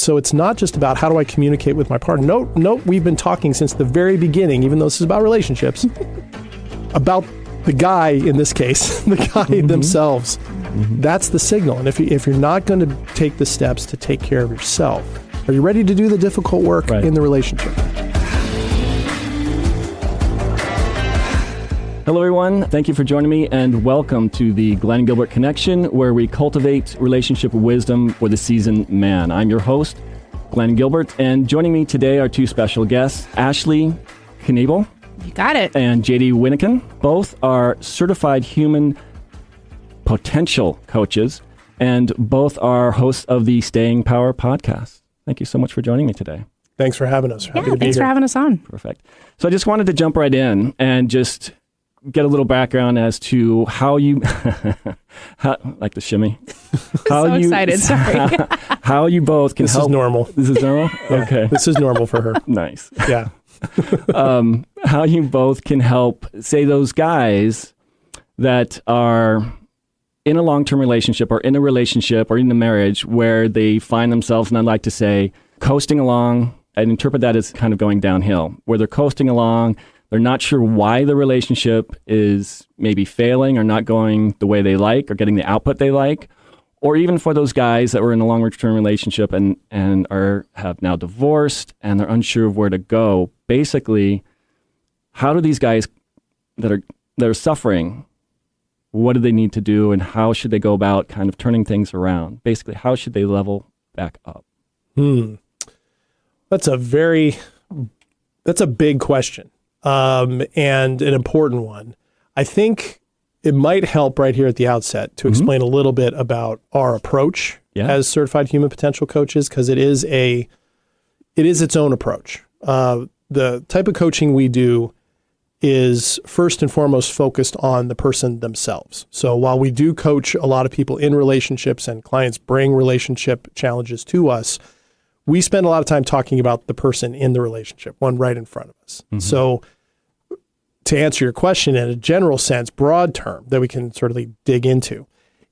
So it's not just about how do I communicate with my partner. Note, we've been talking since the very beginning, even though this is about relationships, about the guy in this case, the guy themselves. That's the signal. And if you're not going to take the steps to take care of yourself, are you ready to do the difficult work in the relationship? Hello, everyone. Thank you for joining me, and welcome to the Glen Gilbert Connection, where we cultivate relationship wisdom for the seasoned man. I'm your host, Glen Gilbert, and joining me today are two special guests, Ashley Knebal. You got it. And JD Wyneken. Both are certified human potential coaches, and both are hosts of the Staying Power podcast. Thank you so much for joining me today. Thanks for having us. Happy to be thanks here. for having us on. Perfect. So I just wanted to jump right in and just get a little background as to how you, like the shimmy. So excited, sorry. How you both can help. This is normal. This is normal? Yeah, okay. This is normal for her. Nice. Yeah. How you both can help, say, those guys that are in a long-term relationship or in a relationship or in a marriage where they find themselves, and I'd like to say, coasting along. I'd interpret that as kind of going downhill, where they're coasting along. They're not sure why the relationship is maybe failing or not going the way they like or getting the output they like. Or even for those guys that were in a longer-term relationship and have now divorced and they're unsure of where to go. Basically, how do these guys that are suffering, what do they need to do, and how should they go about kind of turning things around? Basically, how should they level back up? That's a big question. And an important one. I think it might help right here at the outset to explain a little bit about our approach as certified human potential coaches, because it is its own approach. The type of coaching we do is first and foremost focused on the person themselves. So while we do coach a lot of people in relationships and clients bring relationship challenges to us, we spend a lot of time talking about the person in the relationship, one right in front of us. So to answer your question in a general sense, broad term that we can certainly dig into,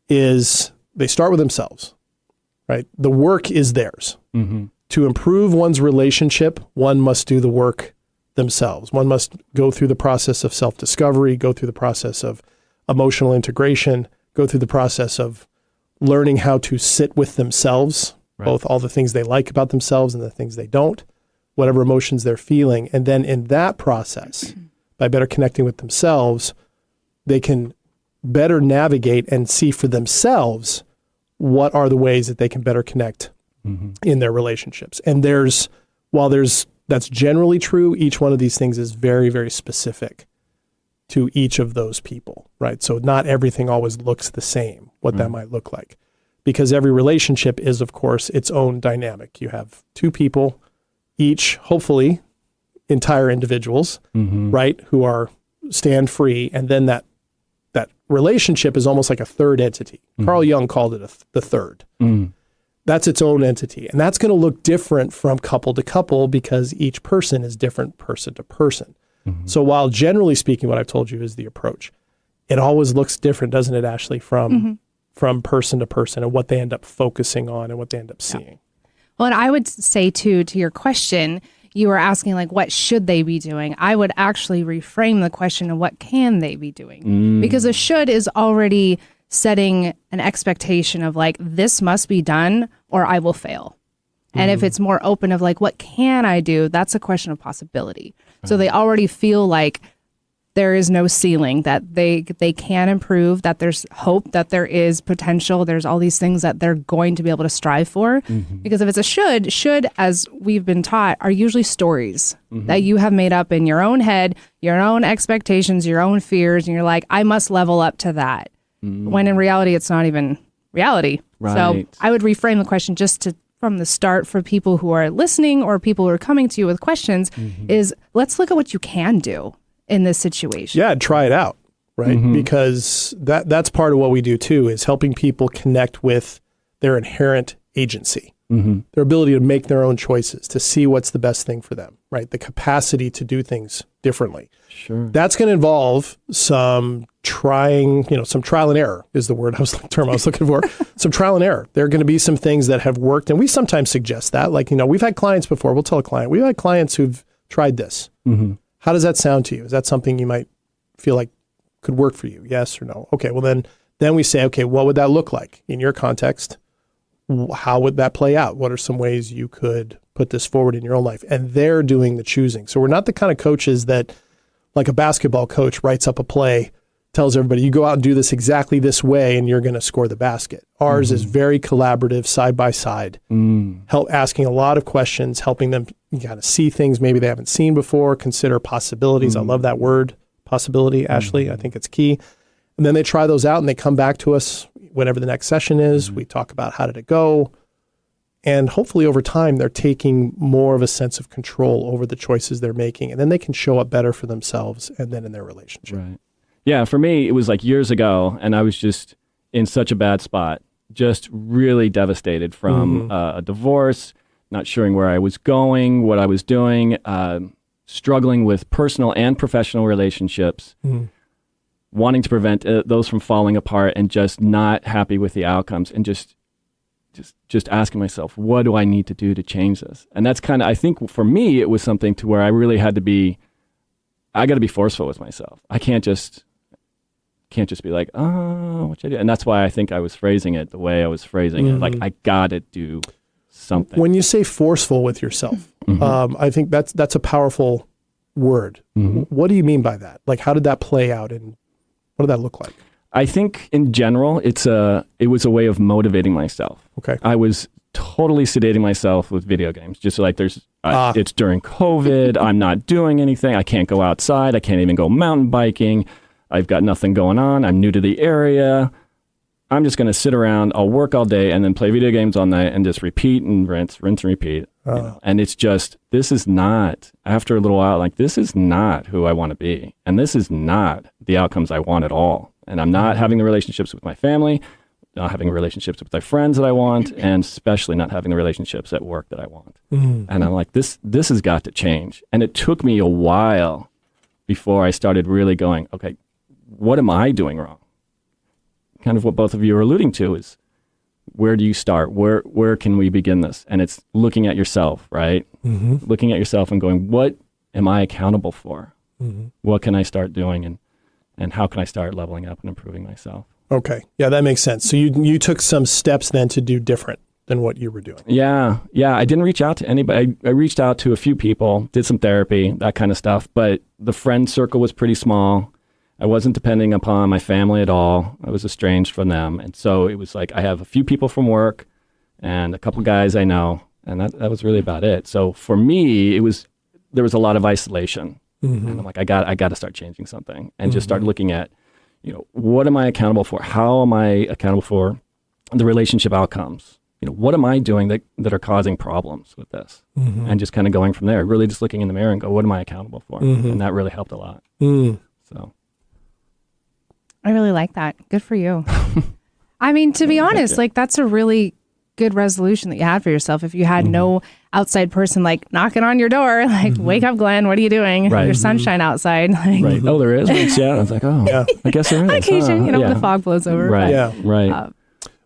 is they start with themselves, right? The work is theirs. To improve one's relationship, one must do the work themselves. One must go through the process of self-discovery, go through the process of emotional integration, go through the process of learning how to sit with themselves, both all the things they like about themselves and the things they don't, whatever emotions they're feeling. And then in that process, by better connecting with themselves, they can better navigate and see for themselves what are the ways that they can better connect in their relationships. And that's generally true. Each one of these things is very, very specific to each of those people, right? So not everything always looks the same, what that might look like. Because every relationship is, of course, its own dynamic. You have two people, each hopefully entire individuals, right, who stand free, and then that relationship is almost like a third entity. Carl Jung called it the third. That's its own entity, and that's going to look different from couple to couple because each person is different person to person. So while generally speaking, what I've told you is the approach, it always looks different, doesn't it, Ashley, from person to person and what they end up focusing on and what they end up seeing. Well, and I would say too, to your question, you were asking like, what should they be doing? I would actually reframe the question of what can they be doing? Because a should is already setting an expectation of like, this must be done or I will fail. And if it's more open of like, what can I do? That's a question of possibility. So they already feel like there is no ceiling, that they can improve, that there's hope, that there is potential. There's all these things that they're going to be able to strive for. Because if it's a should, as we've been taught, are usually stories that you have made up in your own head, your own expectations, your own fears. And you're like, I must level up to that. When in reality, it's not even reality. Right. So I would reframe the question just from the start for people who are listening or people who are coming to you with questions is let's look at what you can do in this situation. Yeah, try it out, right? Because that's part of what we do too, is helping people connect with their inherent agency, their ability to make their own choices, to see what's the best thing for them, right? The capacity to do things differently. Sure. That's going to involve some trying, some trial and error is the term I was looking for. Some trial and error. There are going to be some things that have worked, and we sometimes suggest that. Like, we've had clients before. We'll tell a client, we've had clients who've tried this. Mm-hmm. How does that sound to you? Is that something you might feel like could work for you? Yes or no? Okay, well then we say, okay, what would that look like in your context? How would that play out? What are some ways you could put this forward in your own life? And they're doing the choosing. So we're not the kind of coaches that, like a basketball coach writes up a play, tells everybody, you go out and do this exactly this way and you're going to score the basket. Ours is very collaborative, side by side, asking a lot of questions, helping them kind of see things maybe they haven't seen before, consider possibilities. I love that word, possibility, Ashley. I think it's key. And then they try those out and they come back to us whenever the next session is. We talk about how did it go. And hopefully over time, they're taking more of a sense of control over the choices they're making. And then they can show up better for themselves and then in their relationship. Right. Yeah, for me, it was like years ago, and I was just in such a bad spot, just really devastated from a divorce, not sure where I was going, what I was doing, struggling with personal and professional relationships, wanting to prevent those from falling apart, and just not happy with the outcomes, and just asking myself, what do I need to do to change this? And that's kind of, I think for me, it was something to where I really had to be, I got to be forceful with myself. I can't just be like, oh, what should I do? And that's why I think I was phrasing it the way I was phrasing it. Like, I got to do something. When you say forceful with yourself, I think that's a powerful word. What do you mean by that? Like, how did that play out and what did that look like? I think in general, it was a way of motivating myself. Okay. I was totally sedating myself with video games. Just like it's during COVID, I'm not doing anything. I can't go outside. I can't even go mountain biking. I've got nothing going on. I'm new to the area. I'm just going to sit around. I'll work all day and then play video games all night and just repeat and rinse and repeat. And it's just, this is not, after a little while, like, this is not who I want to be. And this is not the outcomes I want at all. And I'm not having the relationships with my family, not having relationships with my friends that I want, and especially not having the relationships at work that I want. And I'm like, this has got to change. And it took me a while before I started really going, okay, what am I doing wrong? Kind of what both of you are alluding to is, where do you start? Where can we begin this? And it's looking at yourself, right? Looking at yourself and going, what am I accountable for? What can I start doing? And how can I start leveling up and improving myself? Okay. Yeah, that makes sense. So you took some steps then to do different than what you were doing. Yeah. I didn't reach out to anybody. I reached out to a few people, did some therapy, that kind of stuff. But the friend circle was pretty small. I wasn't depending upon my family at all. I was estranged from them. And so it was like, I have a few people from work and a couple guys I know, and that was really about it. So for me, there was a lot of isolation. And I'm like, I got to start changing something, and just start looking at, what am I accountable for? How am I accountable for the relationship outcomes? What am I doing that are causing problems with this? And just kind of going from there, really just looking in the mirror and go, what am I accountable for? And that really helped a lot. So. I really like that. Good for you. I mean, to be honest, like, that's a really good resolution that you had for yourself. If you had no outside person like knocking on your door, like, wake up, Glenn, what are you doing? Right. There's sunshine outside. Like, right. Oh, there is? Yeah. I was like, oh, yeah. I guess there is. On occasion, when the fog blows over. Right. Yeah. Right.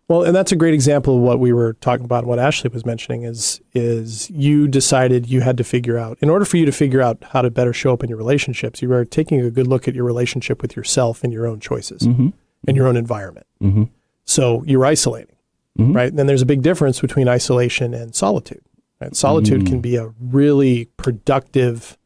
Well, and that's a great example of what we were talking about. What Ashley was mentioning is you decided you had to figure out, in order for you to figure out how to better show up in your relationships, you were taking a good look at your relationship with yourself and your own choices and your own environment. So you're isolating, right? And then there's a big difference between isolation and solitude. Right? Solitude can be a really productive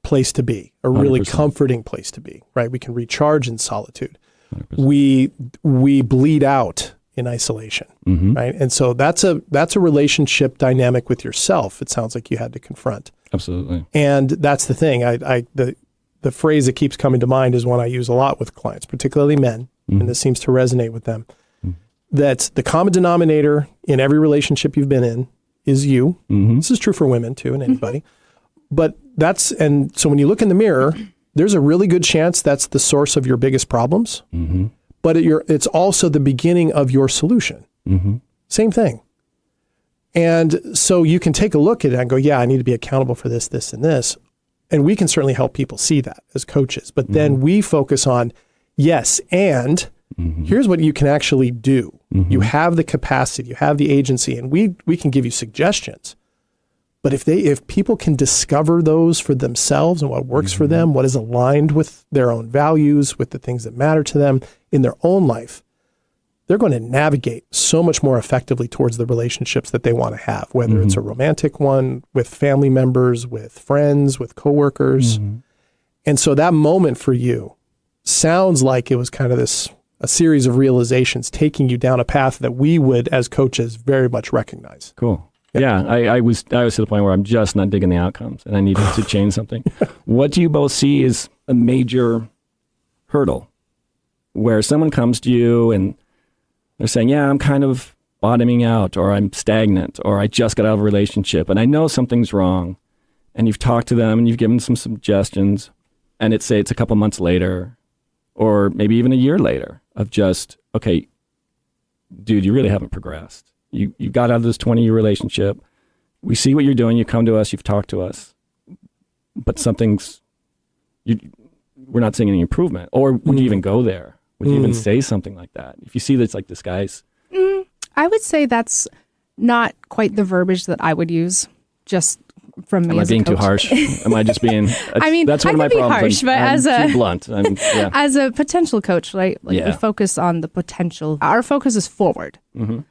place to be, a really 100%. Comforting place to be, right? We can recharge in solitude. 100%. We bleed out in isolation, right? And so that's a relationship dynamic with yourself. It sounds like you had to confront. Absolutely. And that's the thing. The phrase that keeps coming to mind is one I use a lot with clients, particularly men, and this seems to resonate with them. That the common denominator in every relationship you've been in is you. This is true for women too, and anybody. But so when you look in the mirror, there's a really good chance that's the source of your biggest problems. But it's also the beginning of your solution. Same thing. And so you can take a look at it and go, yeah, I need to be accountable for this, this, and this. And we can certainly help people see that as coaches. But then we focus on, Yes, and here's what you can actually do. You have the capacity, you have the agency, and we can give you suggestions. But if people can discover those for themselves and what works for them, what is aligned with their own values, with the things that matter to them in their own life, they're going to navigate so much more effectively towards the relationships that they want to have, whether it's a romantic one, with family members, with friends, with coworkers. And so that moment for you sounds like it was kind of a series of realizations taking you down a path that we would, as coaches, very much recognize. Cool. Yeah, I was to the point where I'm just not digging the outcomes and I needed to change something. What do you both see as a major hurdle where someone comes to you and they're saying, yeah, I'm kind of bottoming out, or I'm stagnant, or I just got out of a relationship and I know something's wrong, and you've talked to them and you've given some suggestions, and it's a couple months later or maybe even a year later of just, okay, dude, you really haven't progressed. You got out of this 20-year relationship. We see what you're doing. You come to us. You've talked to us. But we're not seeing any improvement. Or would you even go there? Would you even say something like that? If you see that's like this guy's... I would say that's not quite the verbiage that I would use, just from me. Am I being too harsh? Am I just being... I mean, that's one I of my can be problems. harsh, but I'm as too blunt. as a potential coach, right? We focus on the potential. Our focus is forward.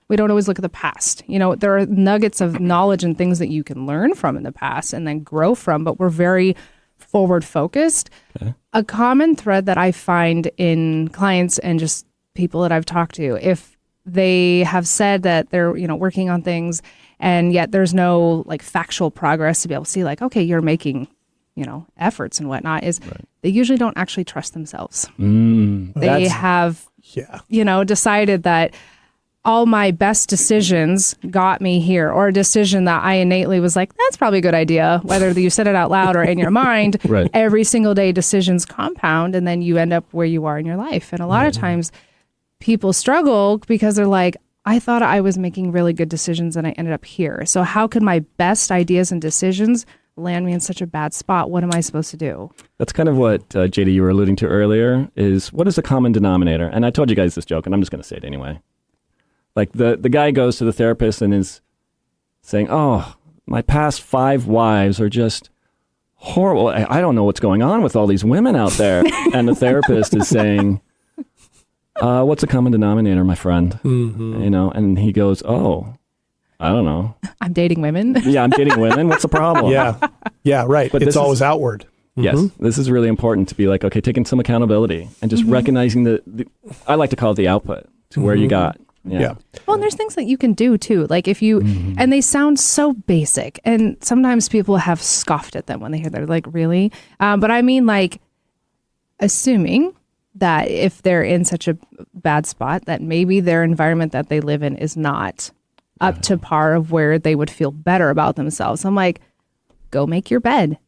We don't always look at the past. There are nuggets of knowledge and things that you can learn from in the past and then grow from, but we're very forward focused. Okay. A common thread that I find in clients and just people that I've talked to, if they have said that they're, working on things and yet there's no like factual progress to be able to see like, okay, you're making, efforts and whatnot, is they usually don't actually trust themselves. They have, decided that all my best decisions got me here, or a decision that I innately was like, that's probably a good idea, whether you said it out loud or in your mind. Every single day decisions compound and then you end up where you are in your life. And a lot of times people struggle because they're like, I thought I was making really good decisions and I ended up here. So how could my best ideas and decisions land me in such a bad spot? What am I supposed to do? That's kind of what, JD, you were alluding to earlier, is what is the common denominator? And I told you guys this joke, and I'm just going to say it anyway. Like the guy goes to the therapist and is saying, oh, my past 5 wives are just horrible. I don't know what's going on with all these women out there. And the therapist is saying, what's the common denominator, my friend? And he goes, oh, I don't know. I'm dating women. Yeah, I'm dating women. What's the problem? Yeah, right. But it's always outward. Yes, this is really important to be like, okay, taking some accountability and just recognizing the, I like to call it the output to where you got. Yeah. Well, and there's things that you can do too. Like if you, and they sound so basic, and sometimes people have scoffed at them when they hear they're like, really? But I mean, like, assuming that if they're in such a bad spot, that maybe their environment that they live in is not up to par of where they would feel better about themselves. I'm like, go make your bed.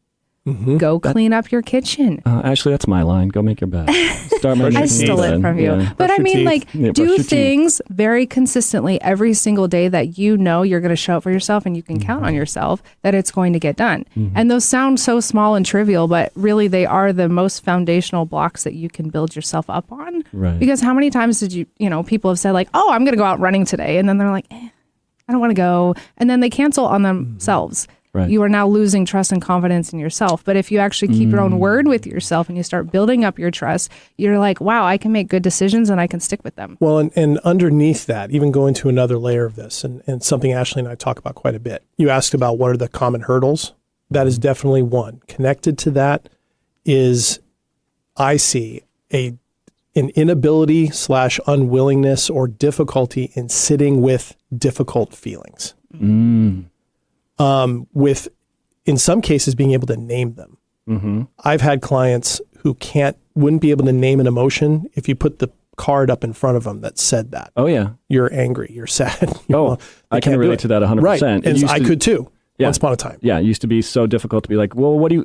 Go clean up your kitchen. Actually, that's my line. Go make your bed. Start my I stole it from you. Yeah. But I mean, like, do things very consistently every single day that you're going to show up for yourself and you can count on yourself that it's going to get done. And those sound so small and trivial, but really they are the most foundational blocks that you can build yourself up on. Right. Because how many times did people have said like, oh, I'm going to go out running today. And then they're like, I don't want to go. And then they cancel on themselves. Right. You are now losing trust and confidence in yourself. But if you actually keep your own word with yourself and you start building up your trust, you're like, wow, I can make good decisions and I can stick with them. Well, and underneath that, even going to another layer of this, and something Ashley and I talk about quite a bit. You asked about what are the common hurdles. That is definitely one. Connected to that is, I see, an inability / unwillingness or difficulty in sitting with difficult feelings. With, in some cases, being able to name them. I've had clients who wouldn't be able to name an emotion if you put the card up in front of them that said that. Oh, yeah. You're angry. You're sad. I can relate to that 100%. Right. And I could too. Yeah. Once upon a time. Yeah, it used to be so difficult to be like, well, what do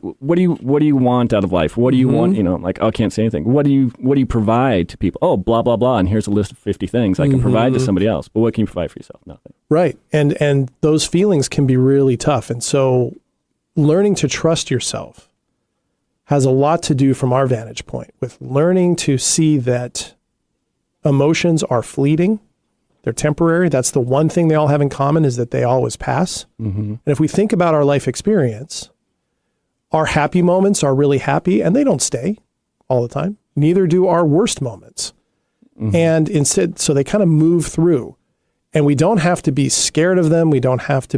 you want out of life? What do you want? I'm like, oh, I can't say anything. What do you provide to people? Oh, blah blah blah, and here's a list of 50 things I can provide to somebody else. But what can you provide for yourself? Nothing. Right, and those feelings can be really tough. And so, learning to trust yourself has a lot to do from our vantage point with learning to see that emotions are fleeting. They're temporary. That's the one thing they all have in common, is that they always pass. And if we think about our life experience, our happy moments are really happy and they don't stay all the time. Neither do our worst moments. And instead, so they kind of move through, and we don't have to be scared of them. We don't have to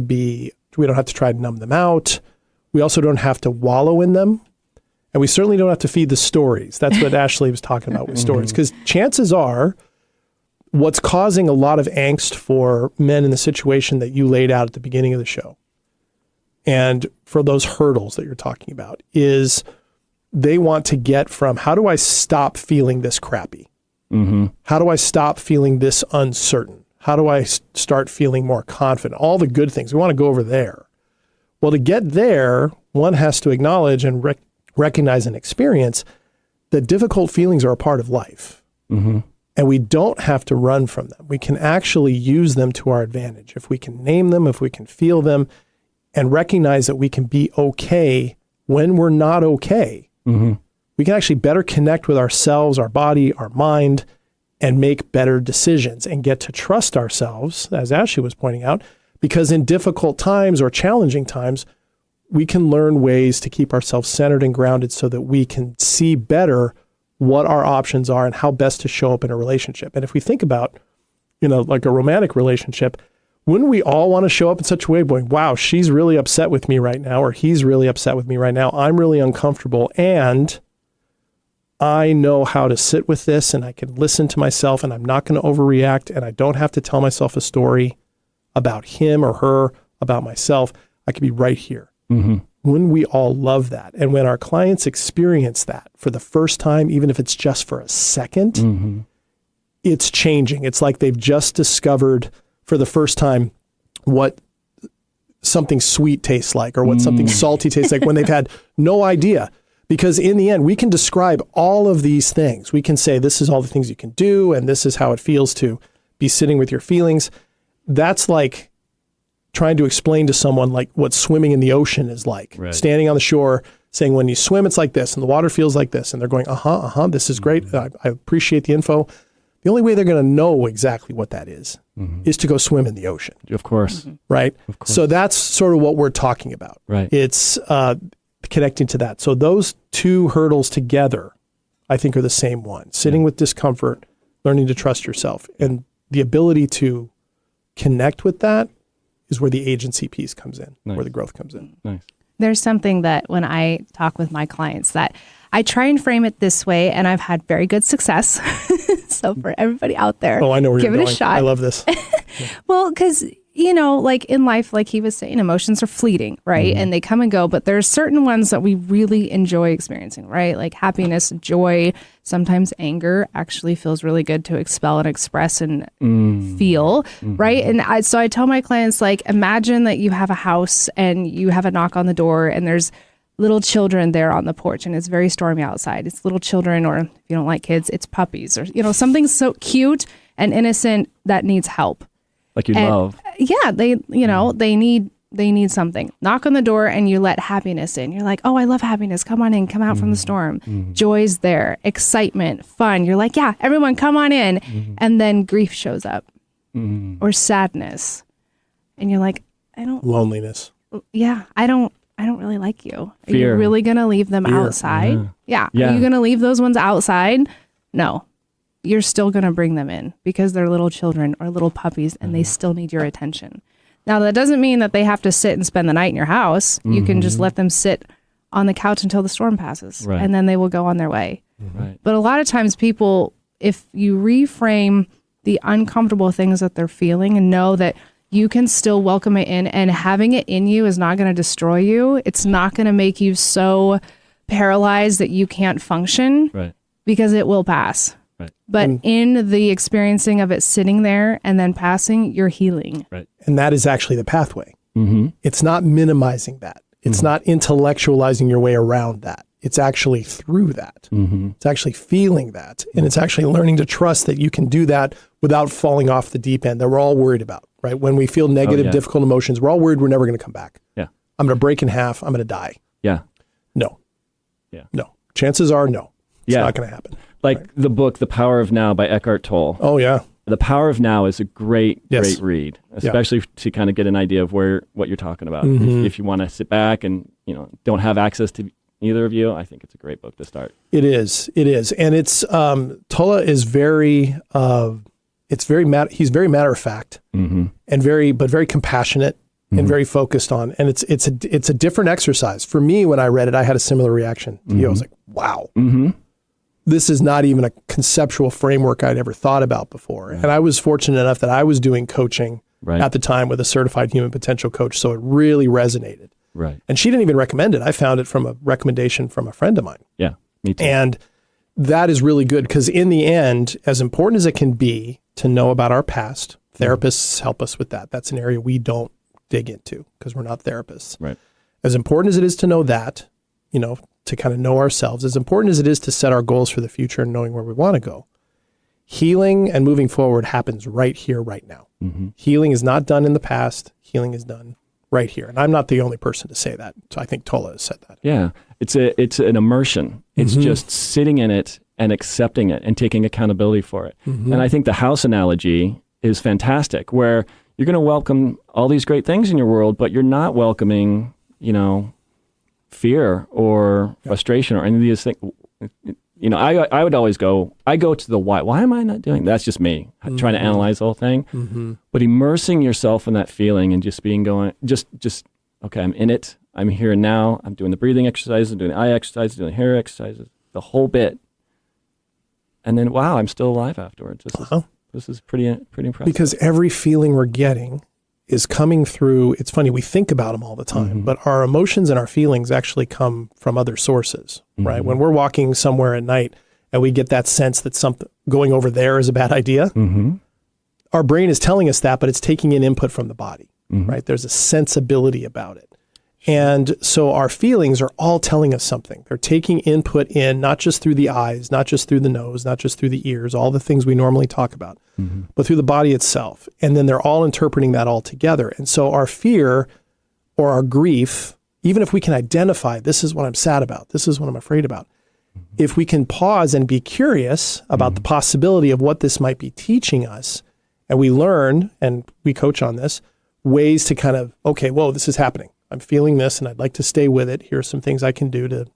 try to numb them out. We also don't have to wallow in them. And we certainly don't have to feed the stories. That's what Ashley was talking about with stories. Because chances are, what's causing a lot of angst for men in the situation that you laid out at the beginning of the show, and for those hurdles that you're talking about, is they want to get from, how do I stop feeling this crappy? How do I stop feeling this uncertain? How do I start feeling more confident? All the good things. We want to go over there. Well, to get there, one has to acknowledge and recognize and experience that difficult feelings are a part of life. And we don't have to run from them. We can actually use them to our advantage. If we can name them, if we can feel them, and recognize that we can be okay when we're not okay, we can actually better connect with ourselves, our body, our mind, and make better decisions and get to trust ourselves, as Ashley was pointing out, because in difficult times or challenging times, we can learn ways to keep ourselves centered and grounded so that we can see better what our options are and how best to show up in a relationship. And if we think about, like a romantic relationship, wouldn't we all want to show up in such a way going, wow, she's really upset with me right now, or he's really upset with me right now. I'm really uncomfortable, and I know how to sit with this, and I can listen to myself, and I'm not going to overreact, and I don't have to tell myself a story about him or her, about myself. I can be right here. Wouldn't we all love that? And when our clients experience that for the first time, even if it's just for a second, it's changing. It's like they've just discovered for the first time what something sweet tastes like, or what something salty tastes like, when they've had no idea. Because in the end, we can describe all of these things. We can say, this is all the things you can do, and this is how it feels to be sitting with your feelings. That's like trying to explain to someone like what swimming in the ocean is like. Standing on the shore saying, when you swim, it's like this, and the water feels like this. And they're going, this is great. I appreciate the info. The only way they're going to know exactly what that is to go swim in the ocean. Of course. Right? Of course. So that's sort of what we're talking about. Right. It's connecting to that. So those two hurdles together, I think, are the same one. Sitting with discomfort, learning to trust yourself, and the ability to connect with that is where the agency piece comes in, where the growth comes in. There's something that when I talk with my clients that I try and frame it this way, and I've had very good success. So for everybody out there, I know where give you're it going. a shot. I love this. Well, because, like in life, like he was saying, emotions are fleeting, right? And they come and go, but there's certain ones that we really enjoy experiencing, right? Like happiness, joy, sometimes anger actually feels really good to expel and express and feel, right? And so I tell my clients, like, imagine that you have a house and you have a knock on the door and there's little children there on the porch and it's very stormy outside. It's little children, or if you don't like kids, it's puppies, or, something so cute and innocent that needs help. Like you love. Yeah, they need something. Knock on the door and you let happiness in. You're like, oh, I love happiness. Come on in, come out from the storm. Joy's there, excitement, fun. You're like, yeah, everyone come on in. And then grief shows up or sadness. And you're like, Loneliness. Yeah, I don't really like you. Are Fear. you really going to leave them outside? Yeah. Are you going to leave those ones outside? No. You're still going to bring them in because they're little children or little puppies and they still need your attention. Now, that doesn't mean that they have to sit and spend the night in your house. You can just let them sit on the couch until the storm passes and then they will go on their way. But a lot of times people, if you reframe the uncomfortable things that they're feeling and know that you can still welcome it in, and having it in you is not going to destroy you. It's not going to make you so paralyzed that you can't function because it will pass. But in the experiencing of it sitting there and then passing, you're healing. And that is actually the pathway. It's not minimizing that. It's not intellectualizing your way around that. It's actually through that. It's actually feeling that. And it's actually learning to trust that you can do that without falling off the deep end that we're all worried about, right? When we feel negative, difficult emotions, we're all worried we're never going to come back. I'm going to break in half. I'm going to die. No. Yeah. No. Chances are no. It's not going to happen. Like the book, The Power of Now by Eckhart Tolle. Oh, yeah. The Power of Now is a great read, especially to kind of get an idea of what you're talking about. If you want to sit back and, don't have access to either of you, I think it's a great book to start. It is. And it's, Tolle is very, he's very matter of fact and very compassionate and very focused on, and it's a different exercise. For me, when I read it, I had a similar reaction to you. I was like, wow. This is not even a conceptual framework I'd ever thought about before. Right. And I was fortunate enough that I was doing coaching at the time with a certified human potential coach. So it really resonated. Right. And she didn't even recommend it. I found it from a recommendation from a friend of mine. Yeah, me too. And that is really good because in the end, as important as it can be to know about our past, therapists help us with that. That's an area we don't dig into because we're not therapists. Right. As important as it is to know that, to kind of know ourselves, as important as it is to set our goals for the future and knowing where we want to go, healing and moving forward happens right here, right now. Healing is not done in the past. Healing is done right here. And I'm not the only person to say that. So I think Tolle has said that. Yeah. It's an immersion. It's just sitting in it and accepting it and taking accountability for it. And I think the house analogy is fantastic, where you're going to welcome all these great things in your world, but you're not welcoming, fear or frustration or any of these things. I would always I go to the why. Why am I not doing that? That's just me trying to analyze the whole thing. But immersing yourself in that feeling and just just, okay, I'm in it. I'm here and now. I'm doing the breathing exercises, I'm doing the eye exercises, doing the hair exercises, the whole bit. And then, wow, I'm still alive afterwards. This is pretty impressive. Because every feeling we're getting is coming through. It's funny, we think about them all the time, but our emotions and our feelings actually come from other sources, right? When we're walking somewhere at night and we get that sense that something going over there is a bad idea, our brain is telling us that, but it's taking in input from the body, right? There's a sensibility about it. And so our feelings are all telling us something. They're taking input in, not just through the eyes, not just through the nose, not just through the ears, all the things we normally talk about, but through the body itself. And then they're all interpreting that all together. And so our fear or our grief, even if we can identify, this is what I'm sad about, this is what I'm afraid about, if we can pause and be curious about the possibility of what this might be teaching us, and we learn, and we coach on this, ways to kind of, okay, whoa, this is happening. I'm feeling this and I'd like to stay with it. Here's some things I can do to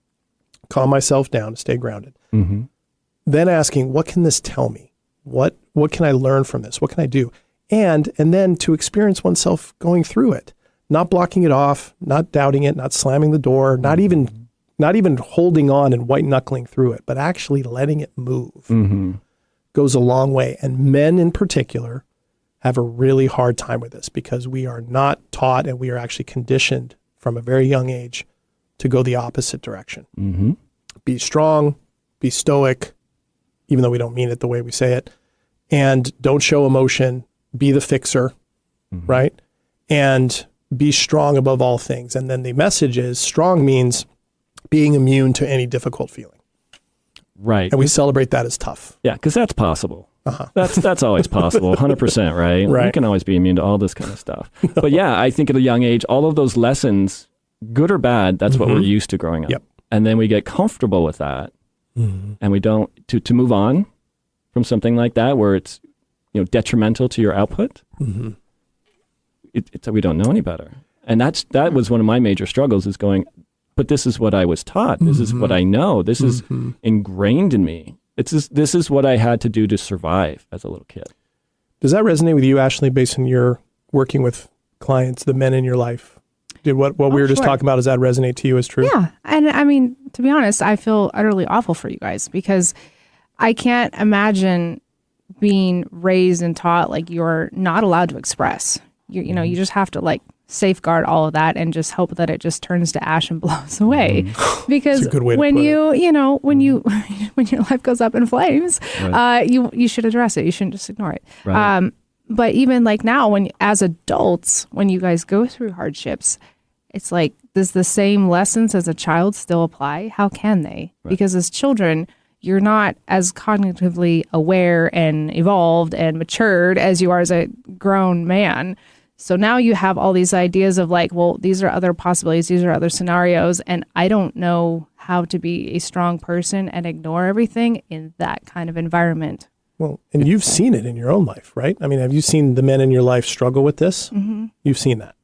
calm myself down, to stay grounded. Then asking, what can this tell me? What can I learn from this? What can I do? And then to experience oneself going through it, not blocking it off, not doubting it, not slamming the door, not even holding on and white knuckling through it, but actually letting it move goes a long way. And men in particular have a really hard time with this because we are not taught and we are actually conditioned from a very young age to go the opposite direction. Be strong, be stoic, even though we don't mean it the way we say it, and don't show emotion, be the fixer, right? And be strong above all things. And then the message is strong means being immune to any difficult feeling. Right. And we celebrate that as tough. Yeah, because that's possible. That's always possible, 100%, right? Right. We can always be immune to all this kind of stuff. But yeah, I think at a young age, all of those lessons, good or bad, that's what we're used to growing up. Yep. And then we get comfortable with that, and we don't, to move on from something like that where it's detrimental to your output, we don't know any better. And that was one of my major struggles, is going, but this is what I was taught. This is what I know. This is ingrained in me. This is what I had to do to survive as a little kid. Does that resonate with you, Ashley, based on your working with clients, the men in your life? Did what we were just talking about, does that resonate to you as true? Yeah. And I mean, to be honest, I feel utterly awful for you guys because I can't imagine being raised and taught like you're not allowed to express. You just have to safeguard all of that and just hope that it just turns to ash and blows away. Because when when your life goes up in flames, you should address it. You shouldn't just ignore it. Right. But even now, when as adults, when you guys go through hardships, it's like, does the same lessons as a child still apply? How can they? Right. Because as children, you're not as cognitively aware and evolved and matured as you are as a grown man. So now you have all these ideas of like, well, these are other possibilities, these are other scenarios, and I don't know how to be a strong person and ignore everything in that kind of environment. Well, and you've seen it in your own life, right? I mean, have you seen the men in your life struggle with this? Mm-hmm. You've seen that.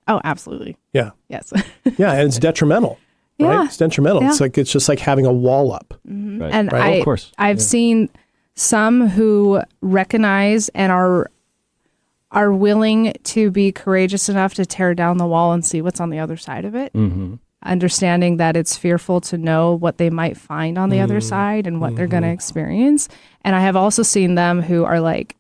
Oh, absolutely. Yeah. Yes. Yeah, and it's detrimental, right? Yeah. It's detrimental. Yeah. It's just like having a wall up. Mm-hmm. Right. And right. Of course. I've seen some who recognize and are willing to be courageous enough to tear down the wall and see what's on the other side of it. Mm-hmm. Understanding that it's fearful to know what they might find on the other side and what they're going to experience. And I have also seen them who are like,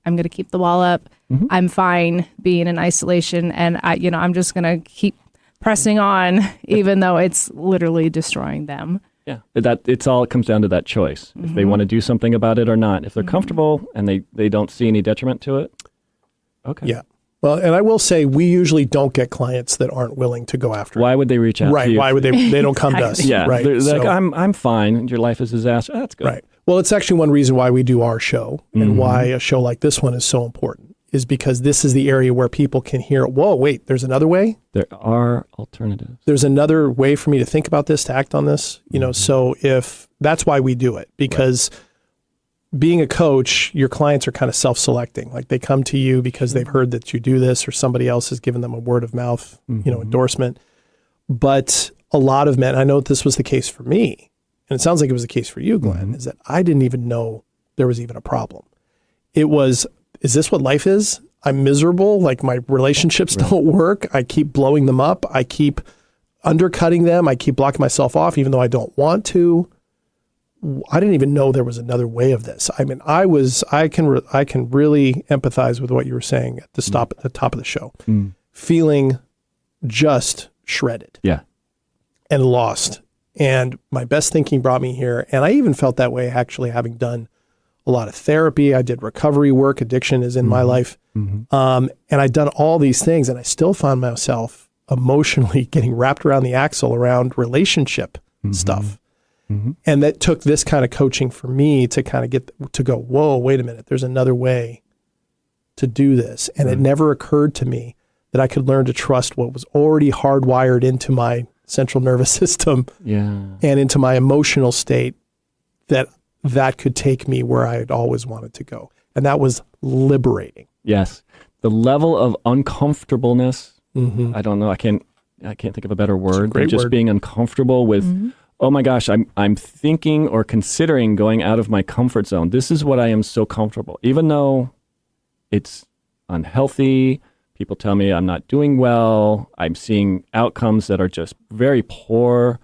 I'm going to keep the wall up. Mm-hmm. I'm fine being in isolation. And I'm just going to keep pressing on, even though it's literally destroying them. Yeah, it comes down to that choice. Mm-hmm. If they want to do something about it or not. If they're comfortable and they don't see any detriment to it, okay. Yeah. Well, and I will say we usually don't get clients that aren't willing to go after it. Why would they reach out to you? Why would they don't come to us? Yeah. Right. They're like, I'm fine. Your life is a disaster. That's good. Right. Well, it's actually one reason why we do our show and why a show like this one is so important is because this is the area where people can hear, whoa, wait, there's another way? There are alternatives. There's another way for me to think about this, to act on this. So if that's why we do it, because being a coach, your clients are kind of self-selecting. Like they come to you because they've heard that you do this or somebody else has given them a word of mouth, endorsement. But a lot of men, I know this was the case for me, and it sounds like it was the case for you, Glenn, is that I didn't even know there was even a problem. It was, is this what life is? I'm miserable. Like my relationships don't work. I keep blowing them up. I keep undercutting them. I keep blocking myself off even though I don't want to. I didn't even know there was another way of this. I mean, I can really empathize with what you were saying at the top of the show, feeling just shredded, and lost. And my best thinking brought me here, and I even felt that way actually having done a lot of therapy. I did recovery work. Addiction is in my life, and I'd done all these things, and I still found myself emotionally getting wrapped around the axle around relationship stuff. And that took this kind of coaching for me to kind of get to go, whoa, wait a minute, there's another way to do this. And it never occurred to me that I could learn to trust what was already hardwired into my central nervous system and into my emotional state, that could take me where I had always wanted to go. And that was liberating. Yes. The level of uncomfortableness, I don't know, I can't think of a better word, but just being uncomfortable with, oh my gosh, I'm thinking or considering going out of my comfort zone. This is what I am so comfortable. Even though it's unhealthy, people tell me I'm not doing well, I'm seeing outcomes that are just very poor,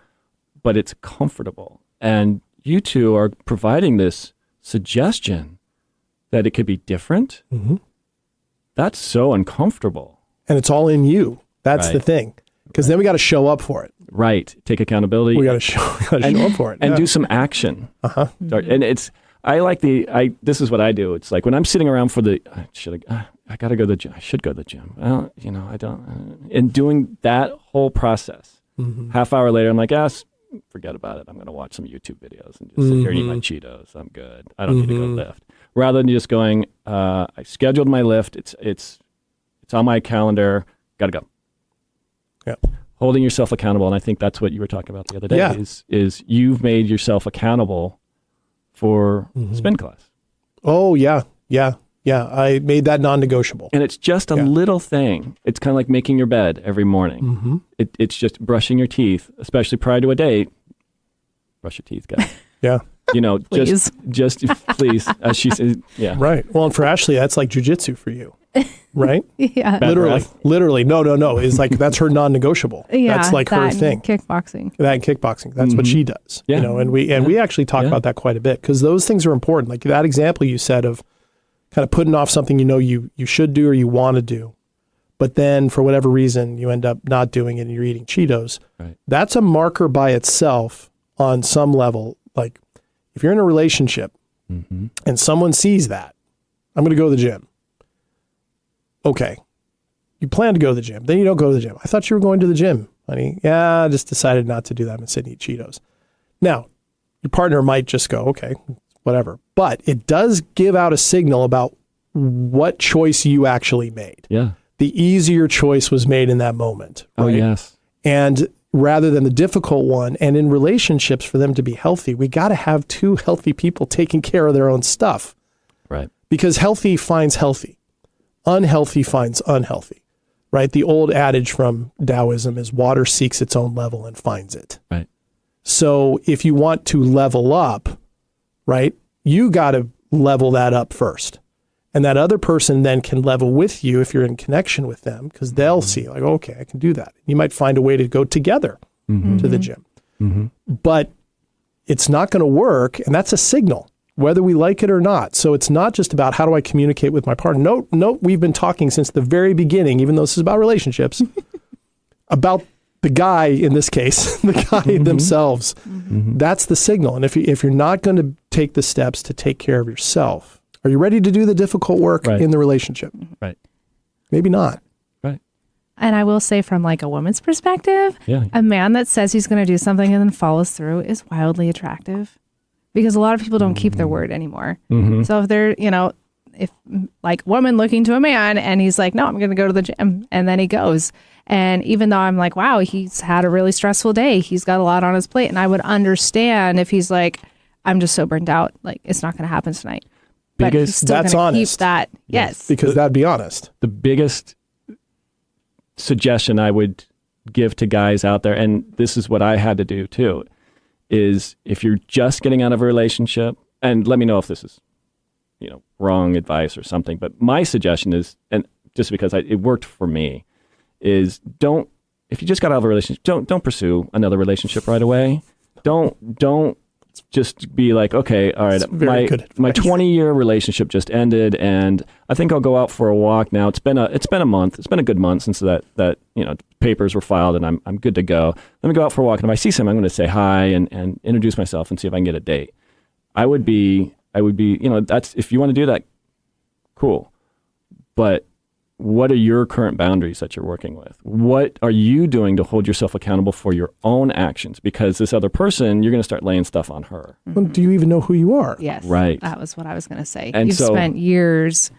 but it's comfortable. And you two are providing this suggestion that it could be different. That's so uncomfortable. And it's all in you. That's the thing. Because then we got to show up for it. Right. Take accountability. We got to show up for it. And do some action. And this is what I do. It's like when I'm sitting around for I got to go to the gym. I should go to the gym. Well, I don't. And doing that whole process, half hour later, I'm like, forget about it. I'm going to watch some YouTube videos and just sit here and eat my Cheetos. I'm good. I don't need to go lift. Rather than just going, I scheduled my lift. It's on my calendar. Got to go. Yeah. Holding yourself accountable. And I think that's what you were talking about the other day is you've made yourself accountable for spin class. Oh, yeah. I made that non-negotiable. And it's just a little thing. It's kind of like making your bed every morning. It's just brushing your teeth, especially prior to a date. Brush your teeth, guys. Yeah. Please. just please, as she said, Right. Well, and for Ashley, that's like jujitsu for you, right? Yeah. Literally. No. It's like, that's her non-negotiable. That's like her thing. Kickboxing. That's what she does. Yeah. And we actually talk about that quite a bit because those things are important. Like that example you said of kind of putting off something you should do or you want to do, but then for whatever reason you end up not doing it and you're eating Cheetos. Right. That's a marker by itself on some level. Like if you're in a relationship and someone sees that, I'm going to go to the gym. Okay. You plan to go to the gym, then you don't go to the gym. I thought you were going to the gym, honey. Yeah, I just decided not to do that. I'm going to sit and eat Cheetos. Now, your partner might just go, okay, whatever. But it does give out a signal about what choice you actually made. Yeah. the easier choice was made in that moment. Right? Oh, yes. And rather than the difficult one, and in relationships, for them to be healthy, we got to have two healthy people taking care of their own stuff. Right. Because healthy finds healthy. Unhealthy finds unhealthy. Right? The old adage from Taoism is water seeks its own level and finds it. Right. So if you want to level up, right, you got to level that up first. And that other person then can level with you if you're in connection with them, because they'll see like, okay, I can do that. You might find a way to go together to the gym. But it's not going to work. And that's a signal, whether we like it or not. So it's not just about how do I communicate with my partner. No, we've been talking since the very beginning, even though this is about relationships, about the guy, in this case, the guy themselves. That's the signal. And if you're not going to take the steps to take care of yourself, are you ready to do the difficult work in the relationship? Right. Maybe not. Right. And I will say, from like a woman's perspective, a man that says he's going to do something and then follows through is wildly attractive, because a lot of people don't keep their word anymore. So if they're, if like woman looking to a man and he's like, no, I'm going to go to the gym, and then he goes. And even though I'm like, wow, he's had a really stressful day, he's got a lot on his plate. And I would understand if he's like, I'm just so burnt out, like it's not going to happen tonight. But he's still that's gonna honest. keep that. Yes. Because that'd be honest. The biggest suggestion I would give to guys out there, and this is what I had to do too, is if you're just getting out of a relationship, and let me know if this is, wrong advice or something, but my suggestion is, and just because it worked for me, is if you just got out of a relationship, don't pursue another relationship right away. Don't just be like, okay, all right, my 20-year relationship just ended, and I think I'll go out for a walk now. It's been a month. It's been a good month since that papers were filed, and I'm good to go. Let me go out for a walk, and if I see someone, I'm going to say hi and introduce myself and see if I can get a date. I would be, that's, if you want to do that, cool. But what are your current boundaries that you're working with? What are you doing to hold yourself accountable for your own actions? Because this other person, you're going to start laying stuff on her. Well, do you even know who you are? Yes. Right. That was what I was going to say. And You've spent years,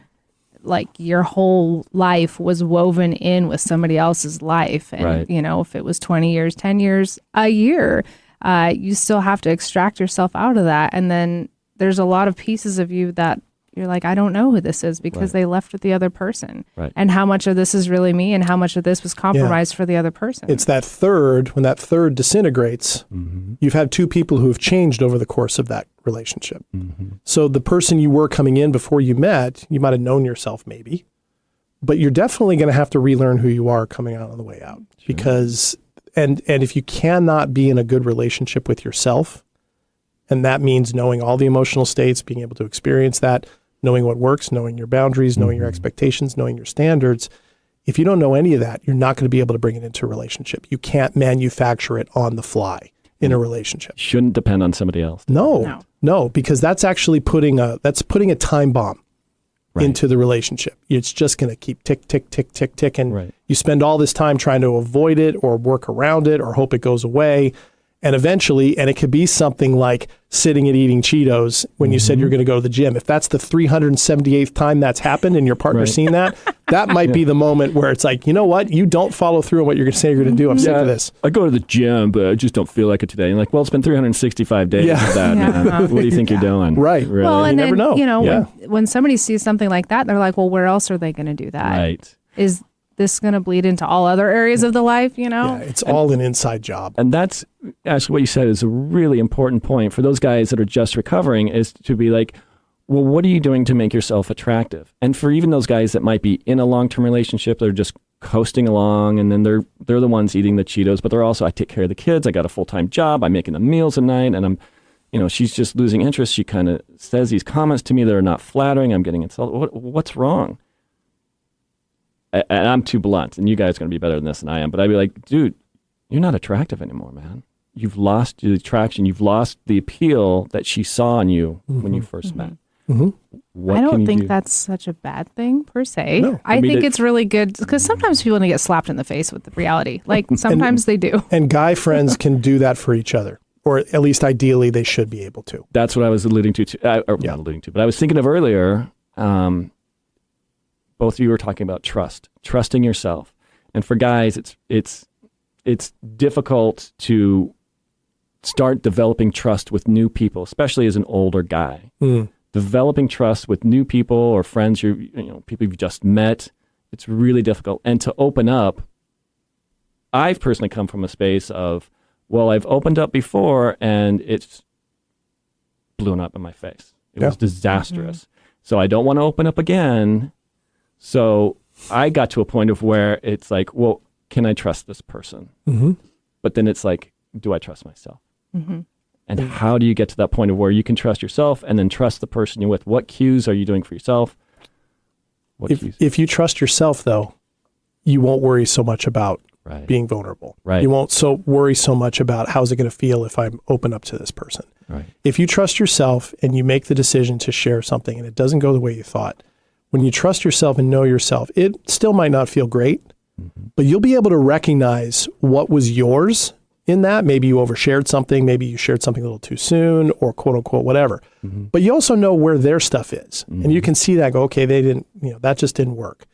like your whole life was woven in with somebody else's life. And, if it was 20 years, 10 years, a year, you still have to extract yourself out of that. And then there's a lot of pieces of you that you're like, I don't know who this is, because they left with the other person. Right. And how much of this is really me and how much of this was compromised for the other person. It's that third, when that third disintegrates, you've had two people who have changed over the course of that relationship. So the person you were coming in before you met, you might have known yourself maybe, but you're definitely going to have to relearn who you are coming out on the way out. Sure. Because, and if you cannot be in a good relationship with yourself, and that means knowing all the emotional states, being able to experience that, knowing what works, knowing your boundaries, knowing your expectations, knowing your standards. If you don't know any of that, you're not going to be able to bring it into a relationship. You can't manufacture it on the fly in a relationship. Shouldn't depend on somebody else. No, because that's actually putting a time bomb into the relationship. It's just going to keep tick, tick, tick, tick, tick. And you spend all this time trying to avoid it or work around it or hope it goes away. And eventually, and it could be something like sitting and eating Cheetos when you said you're going to go to the gym. If that's the 378th time that's happened and your partner's seen that, that might be the moment where it's like, you know what? You don't follow through on what you're going to say you're going to do. I'm sick of this. I go to the gym, but I just don't feel like it today. And like, well, it's been 365 days of that. Man. What do you think you're doing? Right. Really? Well, and you never know. When somebody sees something like that, they're like, well, where else are they going to do that? Right. Is this going to bleed into all other areas of the life, Yeah, it's all an inside job. And that's actually what you said is a really important point for those guys that are just recovering, is to be like, well, what are you doing to make yourself attractive? And for even those guys that might be in a long-term relationship, they're just coasting along, and then they're the ones eating the Cheetos, but they're also, I take care of the kids, I got a full-time job, I'm making the meals at night, and I'm, she's just losing interest. She kind of says these comments to me that are not flattering. I'm getting insulted. What's wrong? And I'm too blunt, and you guys are going to be better than this than I am, but I'd be like, dude, you're not attractive anymore, man. You've lost the attraction. You've lost the appeal that she saw in you when you first met. I don't think that's such a bad thing per se. No. I think it's really good, because sometimes people need to get slapped in the face with the reality. Like sometimes they do. And guy friends can do that for each other, or at least ideally they should be able to. That's what I was alluding to. Not alluding to, but I was thinking of earlier. both of you were talking about trusting yourself. And for guys, it's difficult to start developing trust with new people, especially as an older guy. Developing trust with new people or friends, people you've just met, it's really difficult. And to open up, I've personally come from a space of, well, I've opened up before and it's blown up in my face. It was disastrous. So I don't want to open up again. So I got to a point of where it's like, well, can I trust this person? But then it's like, do I trust myself? And how do you get to that point of where you can trust yourself and then trust the person you're with? What cues are you doing for yourself? If you trust yourself, though, you won't worry so much about being vulnerable. You won't worry so much about how's it going to feel if I'm open up to this person. If you trust yourself and you make the decision to share something and it doesn't go the way you thought, when you trust yourself and know yourself, it still might not feel great, but you'll be able to recognize what was yours in that. Maybe you overshared something, maybe you shared something a little too soon, or quote unquote, whatever. But you also know where their stuff is. And you can see that, go, okay, they didn't, that just didn't work.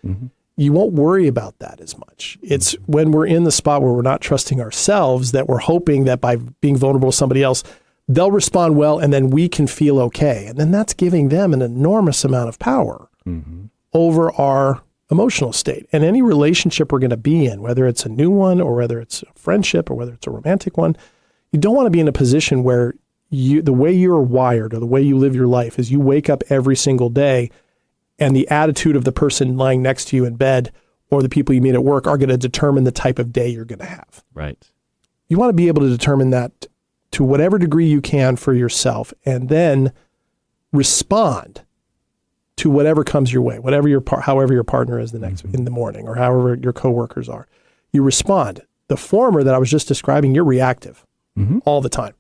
You won't worry about that as much. It's when we're in the spot where we're not trusting ourselves that we're hoping that by being vulnerable to somebody else, they'll respond well and then we can feel okay. And then that's giving them an enormous amount of power over our emotional state. And any relationship we're going to be in, whether it's a new one or whether it's a friendship or whether it's a romantic one, you don't want to be in a position where the way you're wired or the way you live your life is you wake up every single day and the attitude of the person lying next to you in bed or the people you meet at work are going to determine the type of day you're going to have. You want to be able to determine that to whatever degree you can for yourself and then respond to whatever comes your way, however your partner is the next in the morning or however your coworkers are. You respond. The former that I was just describing, you're reactive all the time.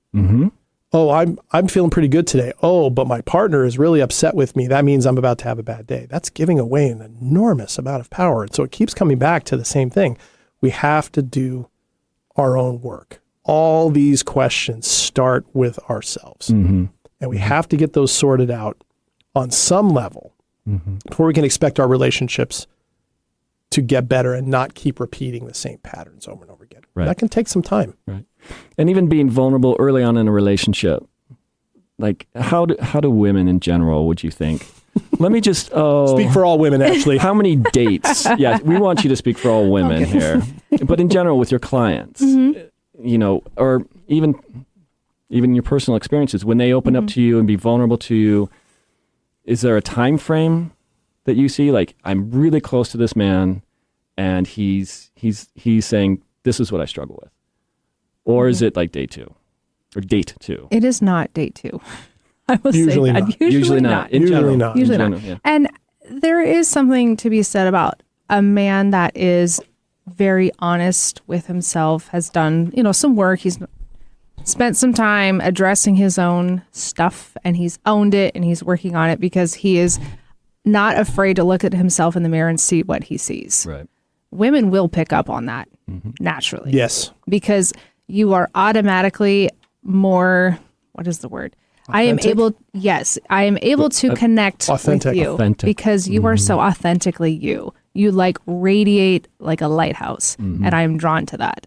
Oh, I'm feeling pretty good today. Oh, but my partner is really upset with me. That means I'm about to have a bad day. That's giving away an enormous amount of power. And so it keeps coming back to the same thing. We have to do our own work. All these questions start with ourselves. And we have to get those sorted out on some level before we can expect our relationships to get better and not keep repeating the same patterns over and over again. That can take some time. And even being vulnerable early on in a relationship, like how do women in general, would you think? Let me just speak for all women, actually. How many dates? Yeah, we want you to speak for all women here. But in general, with your clients, or even your personal experiences, when they open up to you and be vulnerable to you, is there a time frame that you see? Like, I'm really close to this man, and he's saying, this is what I struggle with. Or is it like day two or date two? It is not date two. I will Usually say that. not. Usually not. Usually not. Usually not. Yeah. And there is something to be said about a man that is very honest with himself, has done, some work. He's spent some time addressing his own stuff and he's owned it and he's working on it because he is not afraid to look at himself in the mirror and see what he sees. Women will pick up on that naturally. Yes. Because you are automatically more, what is the word? Authentic? I am able to connect authentic. with you because you are so authentically you. You radiate like a lighthouse, and I am drawn to that.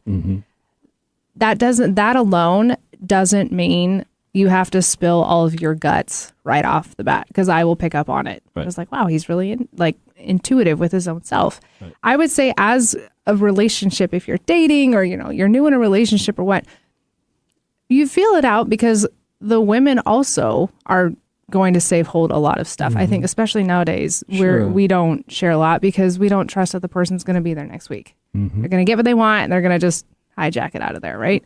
That alone doesn't mean you have to spill all of your guts right off the bat, because I will pick up on it. I was like, wow, he's really intuitive with his own self. I would say as a relationship, if you're dating or, you're new in a relationship or what, you feel it out because the women also are going to hold a lot of stuff. I think especially nowadays where we don't share a lot because we don't trust that the person's going to be there next week. They're going to get what they want and they're going to just hijack it out of there, right?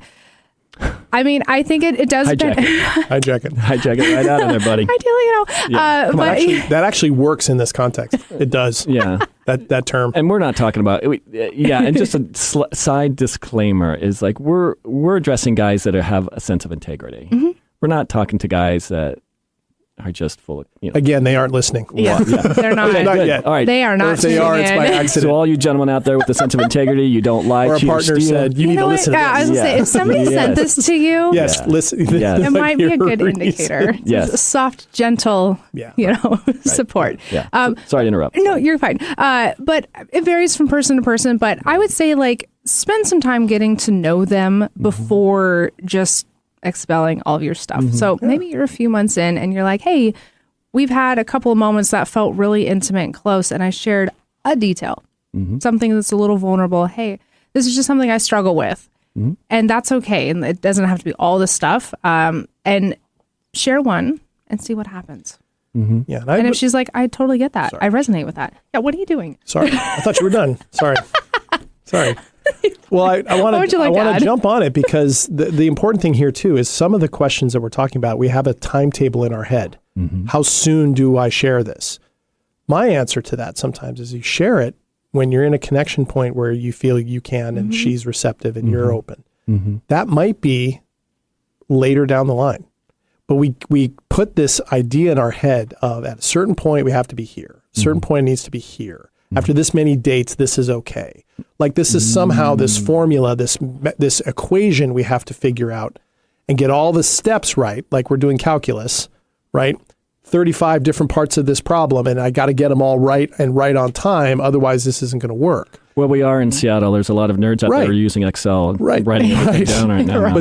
I mean, I think it does. Hijack it right out of there, buddy. Ideally, that actually works in this context. It does. Yeah. That term. And we're not talking about and just a side disclaimer is like we're addressing guys that have a sense of integrity. We're not talking to guys that are just full of, Again, they aren't listening. Yeah, they're not. Not yet. All right. They are not. Or if they are, it's by accident. So all you gentlemen out there with a sense of integrity, you don't lie, Or a cheat, or partner steal. said, you need to listen to I was this. gonna say, if somebody sent this to you, Yes, listen. Yes. it might be a good Your indicator. reason. Yes. It's a soft, gentle, support. Yeah. Sorry to interrupt. No, you're fine. But it varies from person to person. But I would say, like, spend some time getting to know them before just expelling all of your stuff. So maybe you're a few months in and you're like, hey, we've had a couple of moments that felt really intimate and close, and I shared a detail, something that's a little vulnerable. Hey, this is just something I struggle with. And that's okay. And it doesn't have to be all this stuff. And share one and see what happens. Yeah, and if she's like, I totally get that. I resonate with that. Yeah, what are you doing? Sorry. I thought you were done. Sorry. Well, I want to jump on it because the important thing here, too, is some of the questions that we're talking about, we have a timetable in our head. How soon do I share this? My answer to that sometimes is you share it when you're in a connection point where you feel you can and she's receptive and you're open. That might be later down the line. But we put this idea in our head of at a certain point we have to be here. A certain point it needs to be here. After this many dates, this is okay. Like this is somehow this formula, this equation we have to figure out and get all the steps right, like we're doing calculus, right? 35 different parts of this problem, and I got to get them all right and right on time. Otherwise, this isn't going to work. Well, we are in Seattle. There's a lot of nerds out there using Excel and writing everything down right now.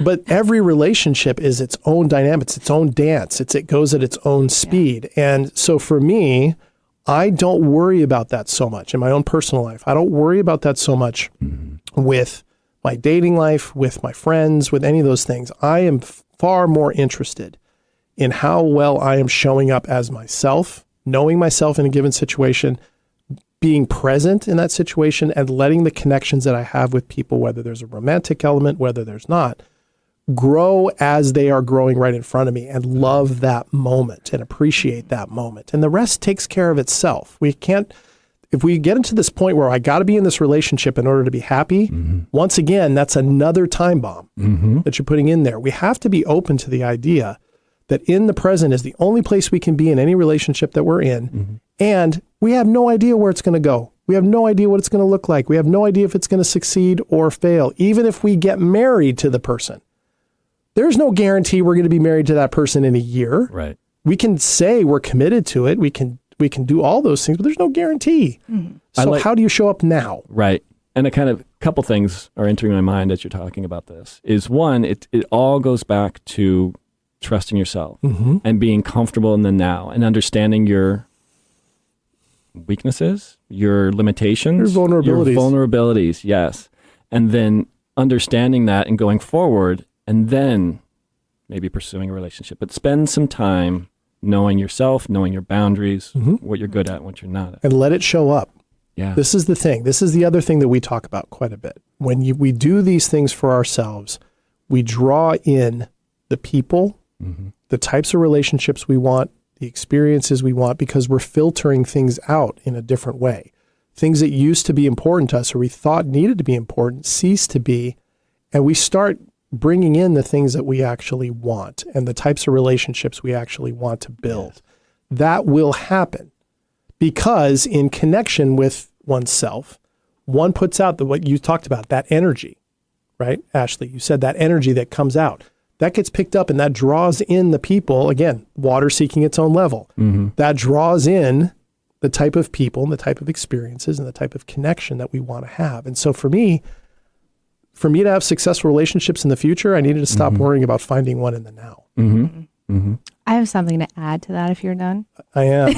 But every relationship is its own dynamic, it's its own dance. It goes at its own speed. And so for me, I don't worry about that so much in my own personal life. I don't worry about that so much with my dating life, with my friends, with any of those things. I am far more interested in how well I am showing up as myself, knowing myself in a given situation, being present in that situation, and letting the connections that I have with people, whether there's a romantic element, whether there's not, grow as they are growing right in front of me, and love that moment and appreciate that moment. And the rest takes care of itself. We can't, if we get into this point where I got to be in this relationship in order to be happy, once again, that's another time bomb that you're putting in there. We have to be open to the idea that in the present is the only place we can be in any relationship that we're in. And we have no idea where it's going to go. We have no idea what it's going to look like. We have no idea if it's going to succeed or fail. Even if we get married to the person, there's no guarantee we're going to be married to that person in a year. Right. We can say we're committed to it. We can do all those things, but there's no guarantee. So how do you show up now? Right. And a couple things are entering my mind as you're talking about this. Is one, it all goes back to trusting yourself and being comfortable in the now and understanding your weaknesses, your limitations, your vulnerabilities, yes. And then understanding that and going forward, and then maybe pursuing a relationship. But spend some time knowing yourself, knowing your boundaries, what you're good at and what you're not at. And let it show up. Yeah. This is the thing. This is the other thing that we talk about quite a bit. When we do these things for ourselves, we draw in the people, the types of relationships we want, the experiences we want, because we're filtering things out in a different way. Things that used to be important to us or we thought needed to be important cease to be, and we start bringing in the things that we actually want and the types of relationships we actually want to build. Yes. That will happen because in connection with oneself, one puts out what you talked about, that energy, right? Ashley, you said that energy that comes out. That gets picked up and that draws in the people, again, water seeking its own level. That draws in the type of people and the type of experiences and the type of connection that we want to have. And so for me to have successful relationships in the future, I needed to stop worrying about finding one in the now. I have something to add to that if you're done. I am.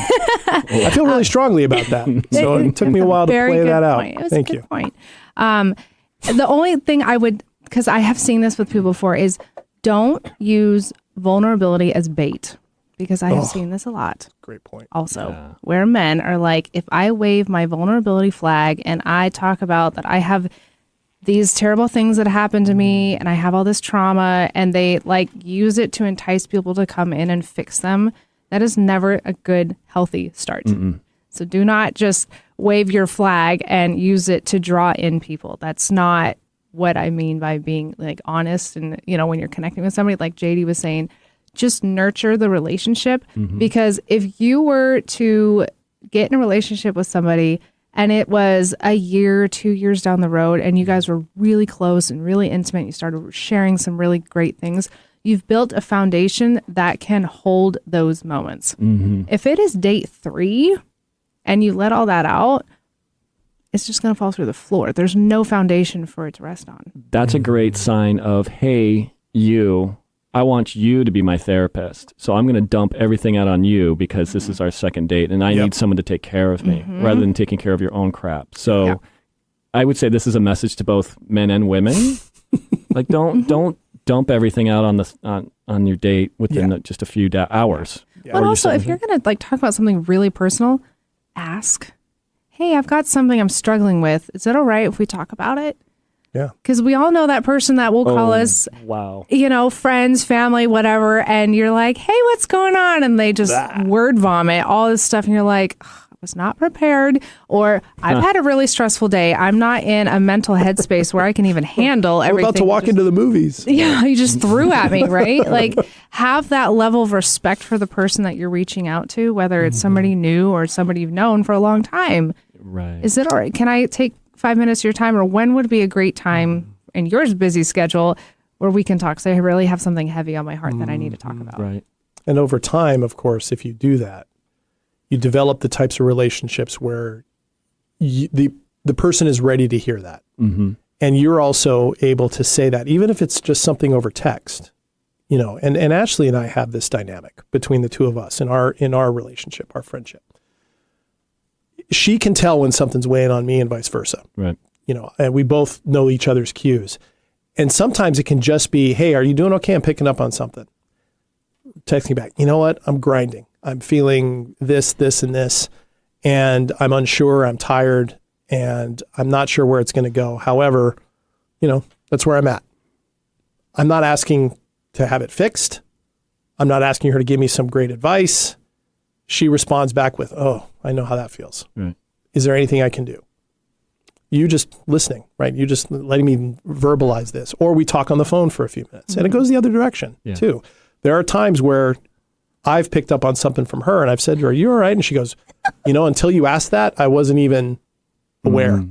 I feel really strongly about that. So it took me a while to play that out. It was a good point. The only thing I would, because I have seen this with people before, is don't use vulnerability as bait, because I have seen this a lot. Great point. Also, where men are like, if I wave my vulnerability flag and I talk about that I have these terrible things that happened to me and I have all this trauma, and they like use it to entice people to come in and fix them, that is never a good, healthy start. So do not just wave your flag and use it to draw in people. That's not what I mean by being like honest. And, when you're connecting with somebody, like JD was saying, just nurture the relationship. Because if you were to get in a relationship with somebody and it was a year, 2 years down the road, and you guys were really close and really intimate, you started sharing some really great things, you've built a foundation that can hold those moments. If it is date 3 and you let all that out, it's just going to fall through the floor. There's no foundation for it to rest on. That's a great sign of, hey, I want you to be my therapist. So I'm going to dump everything out on you because this is our second date and I need someone to take care of me rather than taking care of your own crap. So I would say this is a message to both men and women. Like, don't dump everything out on your date within just a few hours. But also, if you're going to like talk about something really personal, ask, hey, I've got something I'm struggling with. Is it all right if we talk about it? Yeah. Because we all know that person that will call us, friends, family, whatever. And you're like, hey, what's going on? And they just word vomit all this stuff. And you're like, I was not prepared. Or I've had a really stressful day. I'm not in a mental headspace where I can even handle everything. We're about to walk into the movies. Yeah, you just threw at me, right? Like, have that level of respect for the person that you're reaching out to, whether it's somebody new or somebody you've known for a long time. Right. Is it all right? Can I take 5 minutes of your time, or when would be a great time in your busy schedule where we can talk? So I really have something heavy on my heart that I need to talk about. Right. And over time, of course, if you do that, you develop the types of relationships where the person is ready to hear that. And you're also able to say that, even if it's just something over text, and Ashley and I have this dynamic between the two of us in our relationship, our friendship. She can tell when something's weighing on me and vice versa. Right. And we both know each other's cues. And sometimes it can just be, hey, are you doing okay? I'm picking up on something. Texting back, you know what? I'm grinding. I'm feeling this, and this, and I'm unsure. I'm tired, and I'm not sure where it's going to go. However, that's where I'm at. I'm not asking to have it fixed. I'm not asking her to give me some great advice. She responds back with, oh, I know how that feels. Right. Is there anything I can do? You just listening, right? You just letting me verbalize this. Or we talk on the phone for a few minutes. And it goes the other direction, too. There are times where I've picked up on something from her and I've said to her, are you all right? And she goes, until you asked that, I wasn't even aware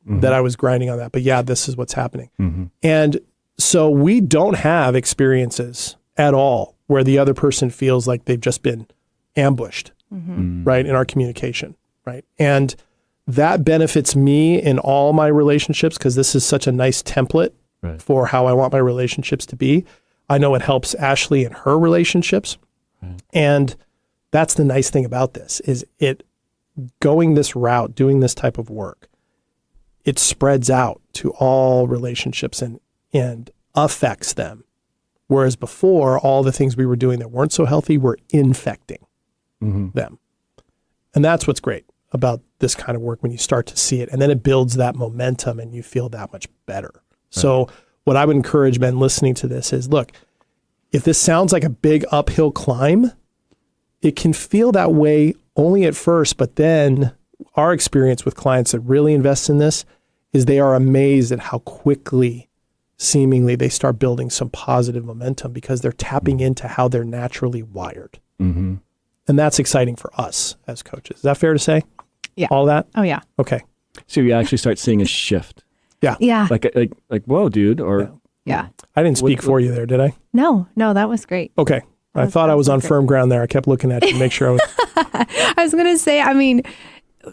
that I was grinding on that. But yeah, this is what's happening. And so we don't have experiences at all where the other person feels like they've just been ambushed, right, in our communication, right? And that benefits me in all my relationships because this is such a nice template for how I want my relationships to be. I know it helps Ashley in her relationships. And that's the nice thing about this is it going this route, doing this type of work, it spreads out to all relationships and affects them. Whereas before, all the things we were doing that weren't so healthy were infecting them. And that's what's great about this kind of work when you start to see it. And then it builds that momentum and you feel that much better. Right. So what I would encourage men listening to this is, look, if this sounds like a big uphill climb, it can feel that way only at first. But then our experience with clients that really invest in this is they are amazed at how quickly, seemingly, they start building some positive momentum because they're tapping into how they're naturally wired. And that's exciting for us as coaches. Is that fair to say? Yeah. All that? Oh, yeah. Okay. So you actually start seeing a shift. Yeah. Yeah. Like whoa, dude. Or yeah. I didn't speak for you there, did I? No, that was great. Okay. I thought I was on firm ground there. I kept looking at you to make sure I was. I was going to say,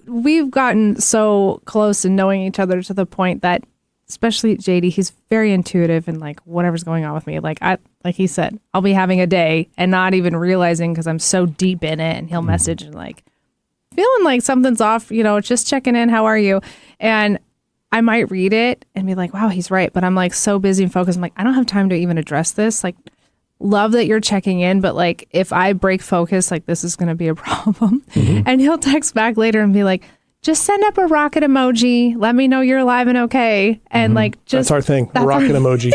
we've gotten so close in knowing each other to the point that, especially JD, he's very intuitive and like whatever's going on with me. Like he said, I'll be having a day and not even realizing because I'm so deep in it, and he'll message and like feeling like something's off, just checking in. How are you? And I might read it and be like, wow, he's right. But I'm like so busy and focused. I'm like, I don't have time to even address this. Like, love that you're checking in, but like if I break focus, like this is going to be a problem. And he'll text back later and be like, just send up a rocket emoji. Let me know you're alive and okay. And like, just that's our thing. Rocket emoji.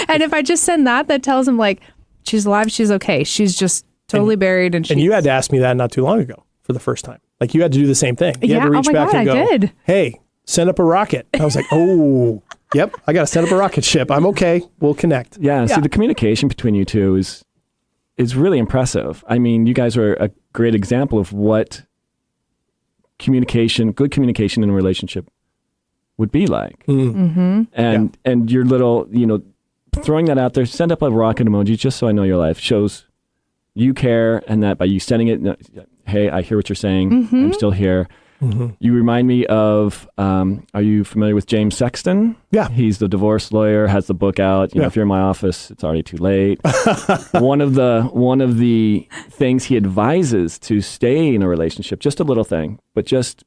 And if I just send that tells him like, she's alive, she's okay. She's just totally buried. And you had to ask me that not too long ago for the first time. Like you had to do the same thing. You had to reach back and go, I did. Hey, send up a rocket. And I was like, oh, yep, I got to send up a rocket ship. I'm okay. We'll connect. Yeah. So the communication between you two is is really impressive. I mean, you guys are a great example of what good communication in a relationship would be like. And your little, throwing that out there, send up a rocket emoji just so I know your life, shows you care, and that by you sending it, hey, I hear what you're saying. I'm still here. You remind me of, are you familiar with James Sexton? Yeah. He's the divorce lawyer, has the book out. If you're in my office, it's already too late. One of the things he advises to stay in a relationship, just a little thing, but just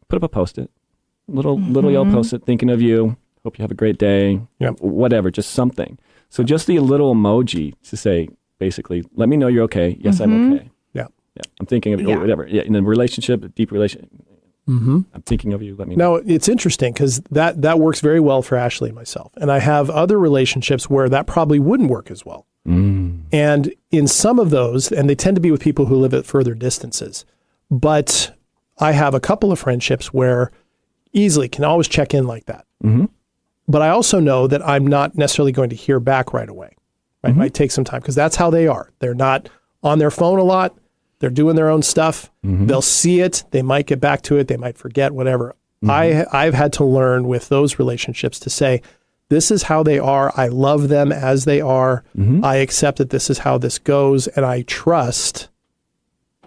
put up a Post-it. Little yellow Post-it, thinking of you. Hope you have a great day. Whatever, just something. So just the little emoji to say, basically, let me know you're okay. Yes, I'm okay. Yeah. I'm thinking of you, or whatever. Yeah. In a relationship, a deep relationship, I'm thinking of you. Let me know. Now, it's interesting because that works very well for Ashley and myself. And I have other relationships where that probably wouldn't work as well. And in some of those, and they tend to be with people who live at further distances, but I have a couple of friendships where easily can always check in like that. But I also know that I'm not necessarily going to hear back right away. Right? It might take some time because that's how they are. They're not on their phone a lot. They're doing their own stuff. They'll see it. They might get back to it. They might forget, whatever. I've had to learn with those relationships to say, this is how they are. I love them as they are. I accept that this is how this goes. And I trust,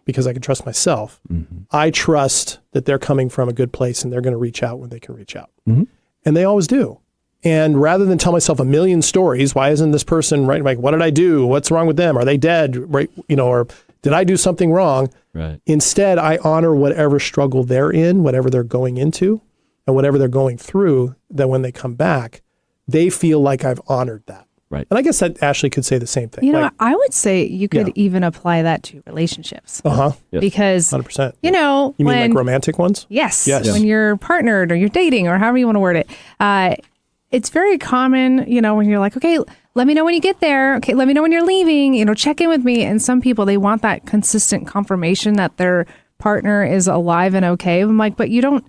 because I can trust myself, I trust that they're coming from a good place and they're going to reach out when they can reach out. And they always do. And rather than tell myself a million stories, why isn't this person right? Like, what did I do? What's wrong with them? Are they dead? Right? Or did I do something wrong? Right. Instead, I honor whatever struggle they're in, whatever they're going into, and whatever they're going through, that when they come back, they feel like I've honored that. Right. And I guess that Ashley could say the same thing. I would say you could even apply that to relationships. Yes. Because, 100%. You mean like romantic ones? Yes. When you're partnered or you're dating or however you want to word it. It's very common, when you're like, okay, let me know when you get there. Okay, let me know when you're leaving, check in with me. And some people, they want that consistent confirmation that their partner is alive and okay. I'm like, but you don't.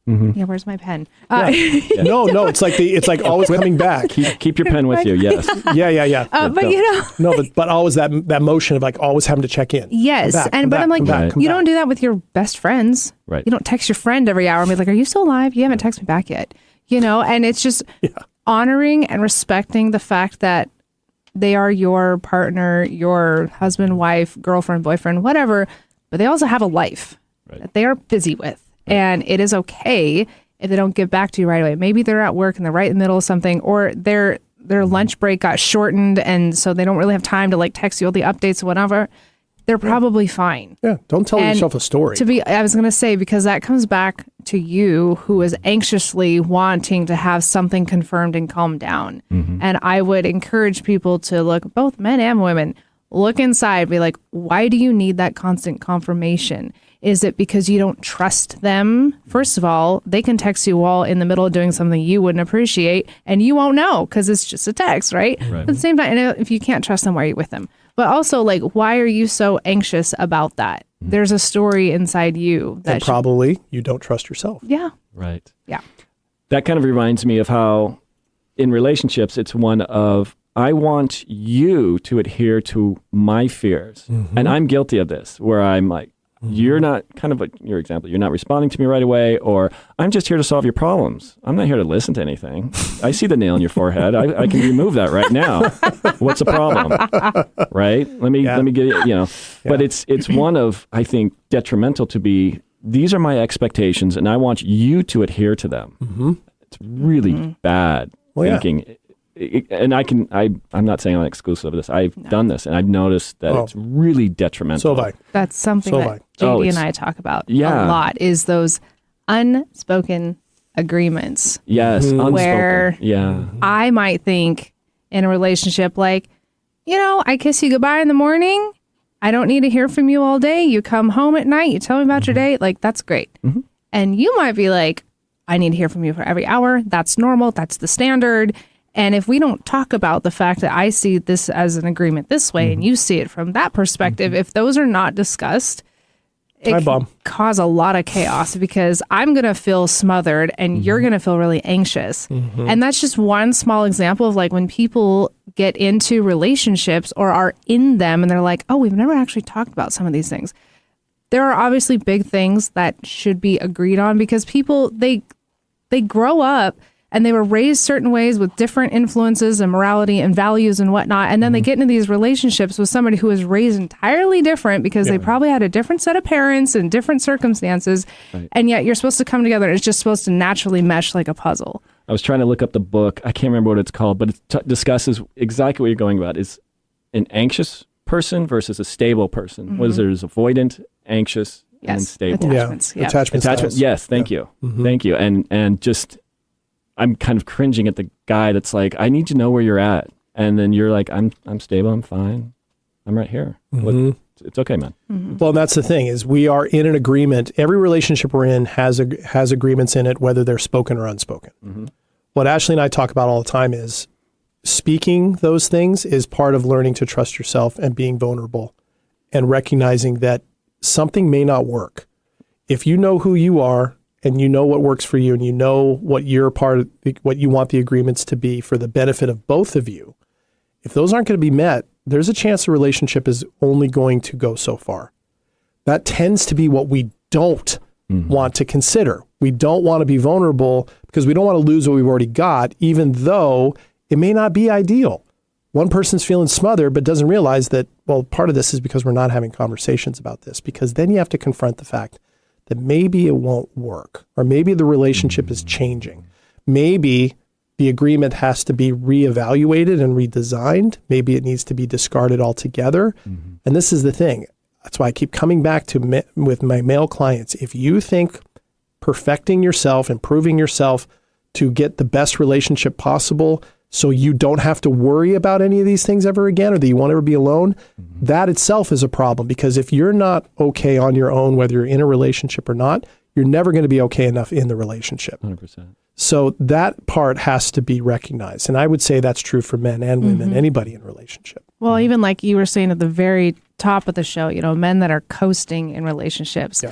Yeah, where's my pen? No, it's like always coming back. Keep your pen with you. Yes. Yeah. But no, but always that motion of like always having to check in. Yes, I'm like, you don't do that with your best friends. Right. You don't text your friend every hour and be like, "Are you still alive? You haven't texted me back yet." And it's just honoring and respecting the fact that they are your partner, your husband, wife, girlfriend, boyfriend, whatever, but they also have a life that they are busy with. And it is okay if they don't get back to you right away. Maybe they're at work and they're right in the middle of something, or their lunch break got shortened, and so they don't really have time to text you all the updates or whatever. They're probably fine. Yeah, don't tell yourself a story. I was going to say, because that comes back to you who is anxiously wanting to have something confirmed and calm down. And I would encourage people to look, both men and women, look inside, be like, why do you need that constant confirmation? Is it because you don't trust them? First of all, they can text you while in the middle of doing something you wouldn't appreciate, and you won't know because it's just a text, right? But at the same time, and if you can't trust them, why are you with them? But also, why are you so anxious about that? There's a story inside you that probably you don't trust yourself. Yeah. Right. Yeah. That kind of reminds me of how in relationships, it's one of, I want you to adhere to my fears. And I'm guilty of this, where I'm like, you're not, kind of like your example, you're not responding to me right away, or I'm just here to solve your problems. I'm not here to listen to anything. I see the nail in your forehead. I can remove that right now. What's the problem? Right? Let me get it, But it's one of, I think, detrimental to be, these are my expectations and I want you to adhere to them. It's really bad thinking. And I'm not saying I'm exclusive of this. I've done this, and I've noticed that it's really detrimental. So have I. That's something that JD and I talk about a lot, is those unspoken agreements. Yes, unspoken. Where I might think in a relationship, I kiss you goodbye in the morning. I don't need to hear from you all day. You come home at night. You tell me about your day. That's great. And you might be like, I need to hear from you for every hour. That's normal. That's the standard. And if we don't talk about the fact that I see this as an agreement this way and you see it from that perspective, if those are not discussed, it can cause a lot of chaos, because I'm going to feel smothered and you're going to feel really anxious. And that's just one small example of when people get into relationships or are in them and they're like, oh, we've never actually talked about some of these things. There are obviously big things that should be agreed on because people, they grow up and they were raised certain ways with different influences and morality and values and whatnot. And then they get into these relationships with somebody who was raised entirely different because they probably had a different set of parents and different circumstances. Right. And yet you're supposed to come together. It's just supposed to naturally mesh like a puzzle. I was trying to look up the book. I can't remember what it's called, but it discusses exactly what you're going about. Is an anxious person versus a stable person. What is there? There's avoidant, anxious, and stable. Attachments. Yeah. Attachments. Yes. Thank you. Thank you. And just, I'm kind of cringing at the guy that's like, I need to know where you're at. And then you're like, I'm stable. I'm fine. I'm right here. It's okay, man. Well, that's the thing is we are in an agreement. Every relationship we're in has agreements in it, whether they're spoken or unspoken. What Ashley and I talk about all the time is speaking those things is part of learning to trust yourself and being vulnerable and recognizing that something may not work. If you know who you are and you know what works for you and you know what you're part of, what you want the agreements to be for the benefit of both of you, if those aren't going to be met, there's a chance the relationship is only going to go so far. That tends to be what we don't want to consider. We don't want to be vulnerable because we don't want to lose what we've already got, even though it may not be ideal. One person's feeling smothered, but doesn't realize that, well, part of this is because we're not having conversations about this, because then you have to confront the fact that maybe it won't work, or maybe the relationship is changing. Maybe the agreement has to be reevaluated and redesigned. Maybe it needs to be discarded altogether. And this is the thing. That's why I keep coming back to with my male clients. If you think perfecting yourself, improving yourself to get the best relationship possible so you don't have to worry about any of these things ever again, or that you won't ever be alone, that itself is a problem. Because if you're not okay on your own, whether you're in a relationship or not, you're never going to be okay enough in the relationship. 100%. So that part has to be recognized. And I would say that's true for men and women, anybody in a relationship. Well, even like you were saying at the very top of the show, you know, men that are coasting in relationships,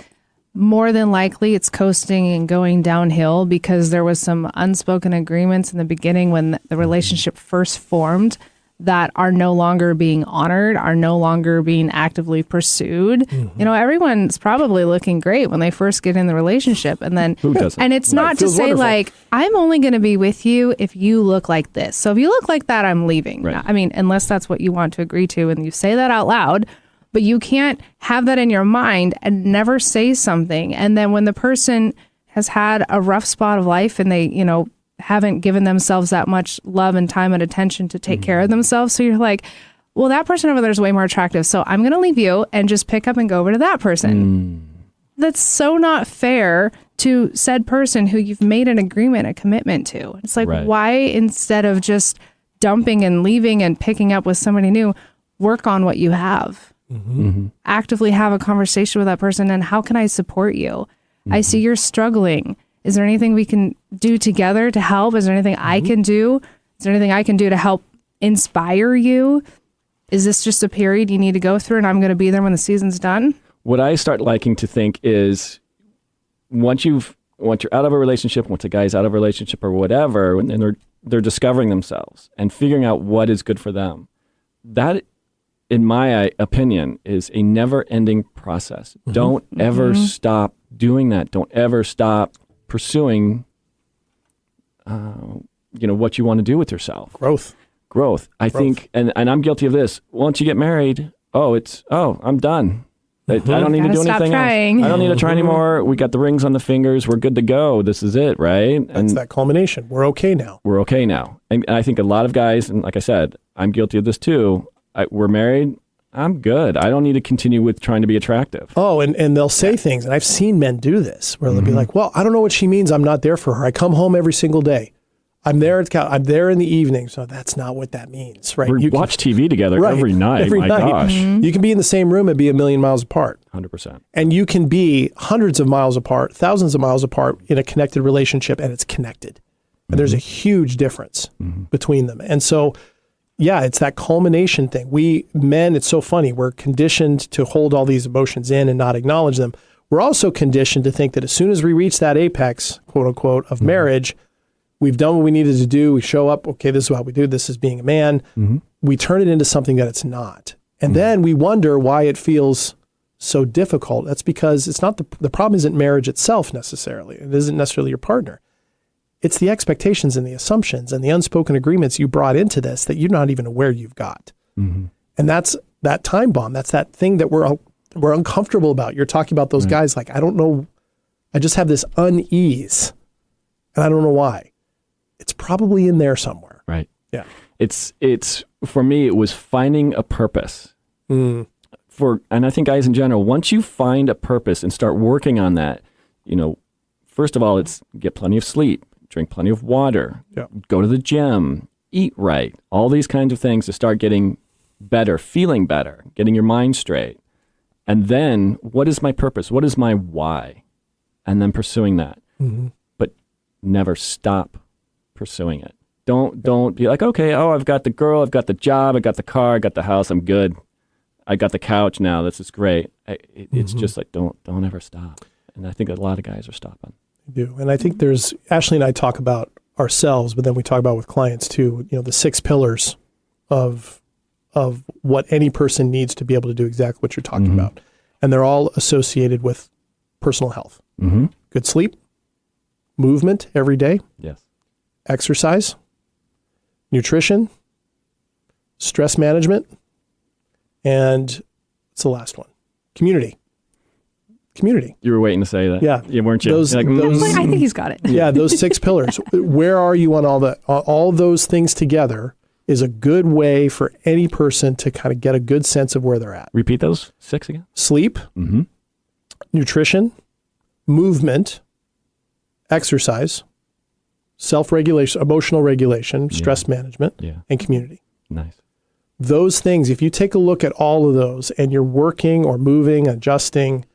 more than likely it's coasting and going downhill because there was some unspoken agreements in the beginning when the relationship first formed that are no longer being honored, are no longer being actively pursued. You know, everyone's probably looking great when they first get in the relationship. And then, who doesn't? And it's not to say like, I'm only going to be with you if you look like this. So if you look like that, I'm leaving. Right. I mean, unless that's what you want to agree to and you say that out loud, but you can't have that in your mind and never say something. And then when the person has had a rough spot of life and they, you know, haven't given themselves that much love and time and attention to take care of themselves. So you're like, well, that person over there is way more attractive. So I'm going to leave you and just pick up and go over to that person. That's so not fair to said person who you've made an agreement, a commitment to. It's like, why instead of just dumping and leaving and picking up with somebody new, work on what you have. Actively have a conversation with that person. And how can I support you? I see you're struggling. Is there anything we can do together to help? Is there anything I can do? Is there anything I can do to help inspire you? Is this just a period you need to go through and I'm going to be there when the season's done? What I start liking to think is once you're out of a relationship, once a guy's out of a relationship or whatever, and they're discovering themselves and figuring out what is good for them, that, in my opinion, is a never-ending process. Don't ever stop doing that. Don't ever stop pursuing, what you want to do with yourself. Growth. I think, and I'm guilty of this. Once you get married, I'm done. I don't need to do anything else. I don't need to try anymore. We got the rings on the fingers. We're good to go. This is it, right? That's that culmination. We're okay now. And I think a lot of guys, and like I said, I'm guilty of this too. We're married. I'm good. I don't need to continue with trying to be attractive. Oh, and they'll say things, and I've seen men do this, where they'll be like, well, I don't know what she means. I'm not there for her. I come home every single day. I'm there in the evening. So that's not what that means, right? We watch TV together every night. My gosh. You can be in the same room and be a million miles apart. 100%. And you can be hundreds of miles apart, thousands of miles apart in a connected relationship, and it's connected. And there's a huge difference between them. And so, yeah, it's that culmination thing. We men, it's so funny. We're conditioned to hold all these emotions in and not acknowledge them. We're also conditioned to think that as soon as we reach that apex, quote unquote, of marriage, we've done what we needed to do. We show up. Okay, this is how we do. This is being a man. We turn it into something that it's not. And then we wonder why it feels so difficult. That's because it's not the problem isn't marriage itself necessarily. It isn't necessarily your partner. It's the expectations and the assumptions and the unspoken agreements you brought into this that you're not even aware you've got. And that's that time bomb. That's that thing that we're uncomfortable about. You're talking about those guys like, I don't know. I just have this unease and I don't know why. It's probably in there somewhere. Right. Yeah. It's for me, it was finding a purpose. And I think guys in general, once you find a purpose and start working on that, first of all, it's get plenty of sleep, drink plenty of water, go to the gym, eat right, all these kinds of things to start getting better, feeling better, getting your mind straight. And then what is my purpose? What is my why? And then pursuing that. But never stop pursuing it. Don't be like, okay, I've got the girl, I've got the job, I got the car, I got the house, I'm good. I got the couch now, this is great. It's just like, don't ever stop. And I think a lot of guys are stopping. They do. And I think Ashley and I talk about ourselves, but then we talk about with clients too, the 6 pillars of what any person needs to be able to do exactly what you're talking about. And they're all associated with personal health. Good sleep, movement every day. Yes. Exercise, nutrition, stress management, and what's the last one? Community. You were waiting to say that. Yeah. You weren't you? Those, I think he's got it. Yeah, those 6 pillars. Where are you on all that? All those things together is a good way for any person to kind of get a good sense of where they're at. Repeat those 6 again. Sleep, nutrition, movement, exercise, self-regulation, emotional regulation, stress management, and community. Nice. Those things, if you take a look at all of those and you're working or moving, adjusting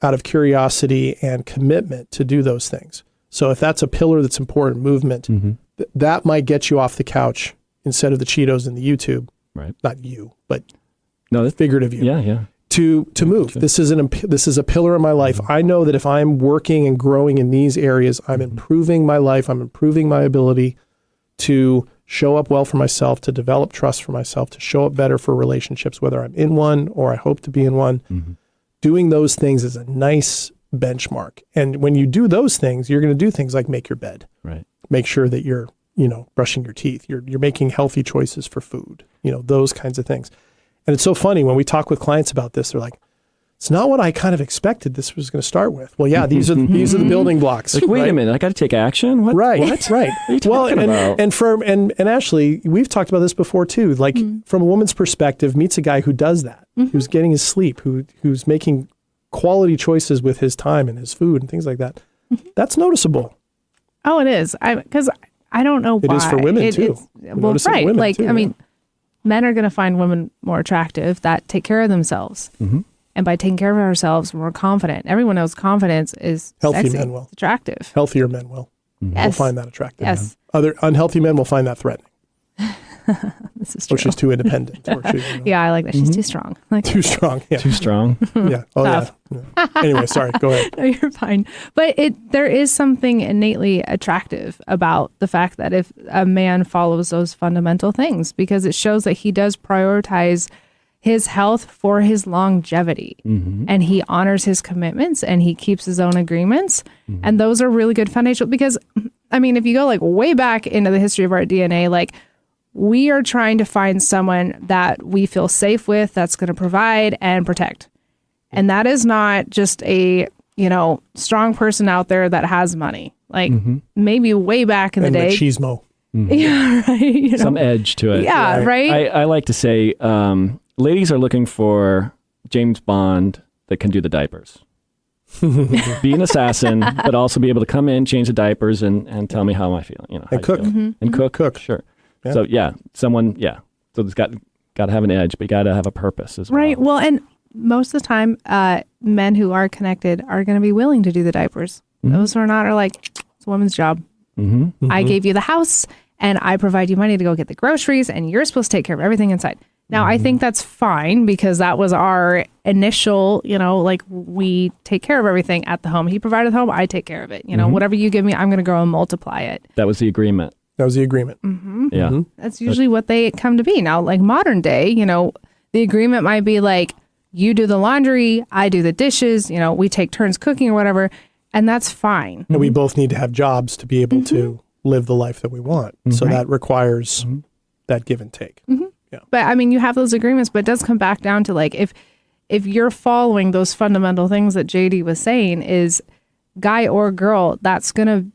out of curiosity and commitment to do those things. So if that's a pillar that's important, movement, that might get you off the couch instead of the Cheetos and the YouTube. Right. Not you, but that's figurative you. Yeah. To move. This is a pillar of my life. I know that if I'm working and growing in these areas, I'm improving my life. I'm improving my ability to show up well for myself, to develop trust for myself, to show up better for relationships, whether I'm in one or I hope to be in one. Doing those things is a nice benchmark. And when you do those things, you're going to do things like make your bed. Right. Make sure that you're, brushing your teeth. You're making healthy choices for food. Those kinds of things. And it's so funny when we talk with clients about this, they're like, it's not what I kind of expected this was going to start with. Well, yeah, these are the building blocks. Like, wait a minute, I got to take action? What? Right. What? Right. What are you talking about? And Ashley, we've talked about this before too. Like from a woman's perspective, meets a guy who does that, who's getting his sleep, who's making quality choices with his time and his food and things like that. That's noticeable. Oh, it is. Because I don't know why. It is for women too. Well, right. Women like, too, I mean, men are going to find women more attractive that take care of themselves. And by taking care of ourselves, we're more confident. Everyone knows confidence is healthy sexy. Men will. It's attractive. Healthier men will. Yes. Will find that attractive. Yes. Other unhealthy men will find that threatening. This is true. Or she's too independent. Yeah, I like that. She's too strong. Too strong. Yeah. Too strong. Yeah. Oh, yeah. Anyway, sorry. Go ahead. No, you're fine. But there is something innately attractive about the fact that if a man follows those fundamental things, because it shows that he does prioritize his health for his longevity, and he honors his commitments and he keeps his own agreements. And those are really good foundational, because I mean, if you go like way back into the history of our DNA, like we are trying to find someone that we feel safe with, that's going to provide and protect. And that is not just a, strong person out there that has money. Like maybe way back in the day. Machismo. Yeah, right. Some edge to it. Yeah, right. I like to say, ladies are looking for James Bond that can do the diapers. Be an assassin, but also be able to come in, change the diapers, and tell me how am I feeling. And cook. And cook. Sure. Yeah. So someone. So there's got to have an edge, but you got to have a purpose as well. Right. Well, and most of the time, men who are connected are going to be willing to do the diapers. Those who are not are like, it's a woman's job. I gave you the house, and I provide you money to go get the groceries, and you're supposed to take care of everything inside. Now, I think that's fine because that was our initial, like we take care of everything at the home. He provided the home, I take care of it. Whatever you give me, I'm going to go and multiply it. That was the agreement. That was the agreement. Mm-hmm. Yeah. Mm-hmm. That's usually what they come to be. Now, like modern day, the agreement might be like, you do the laundry, I do the dishes, we take turns cooking or whatever, and that's fine. And we both need to have jobs to be able to live the life that we want. So that requires that give and take. Yeah. But I mean, you have those agreements, but it does come back down to like, if you're following those fundamental things that JD was saying, is guy or girl, that's going to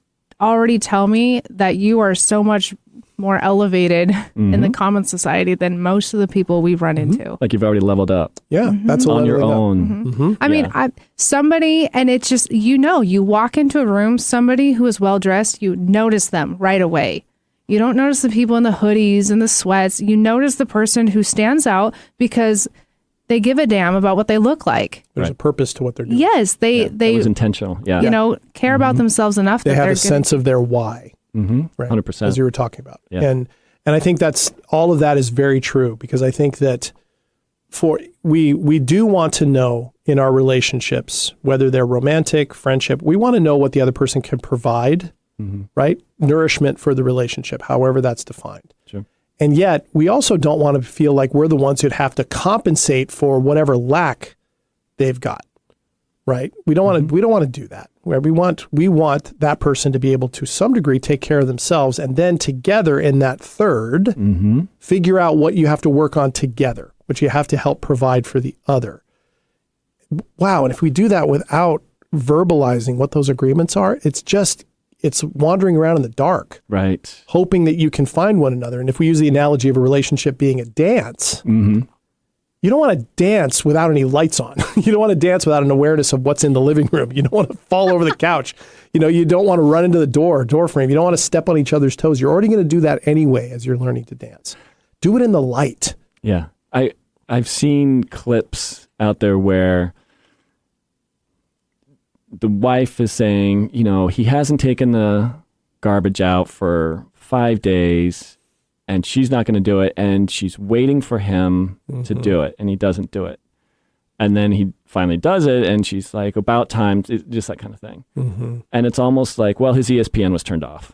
already tell me that you are so much more elevated in the common society than most of the people we've run into. Like you've already leveled up. Yeah, that's on your own. I mean, somebody, and it's just, you walk into a room, somebody who is well-dressed, you notice them right away. You don't notice the people in the hoodies and the sweats. You notice the person who stands out because they give a damn about what they look like. There's a purpose to what they're doing. Yes, they it was intentional. Yeah. Care about themselves enough they that have they're a sense of their why. Right? 100%. As you were talking about. Yeah. And I think that's all of that is very true, because I think that we do want to know in our relationships, whether they're romantic, friendship, we want to know what the other person can provide, right? Nourishment for the relationship, however that's defined. Sure. And yet we also don't want to feel like we're the ones who'd have to compensate for whatever lack they've got. Right? We don't want to do that. Where we want that person to be able to some degree take care of themselves, and then together in that third, figure out what you have to work on together, what you have to help provide for the other. Wow. And if we do that without verbalizing what those agreements are, it's wandering around in the dark. Right. Hoping that you can find one another. And if we use the analogy of a relationship being a dance, you don't want to dance without any lights on. You don't want to dance without an awareness of what's in the living room. You don't want to fall over the couch. You don't want to run into the door frame. You don't want to step on each other's toes. You're already going to do that anyway as you're learning to dance. Do it in the light. Yeah. I've seen clips out there where the wife is saying, he hasn't taken the garbage out for 5 days. And she's not going to do it, and she's waiting for him to do it, and he doesn't do it. And then he finally does it, and she's like, about time, just that kind of thing. And it's almost like, well, his ESPN was turned off.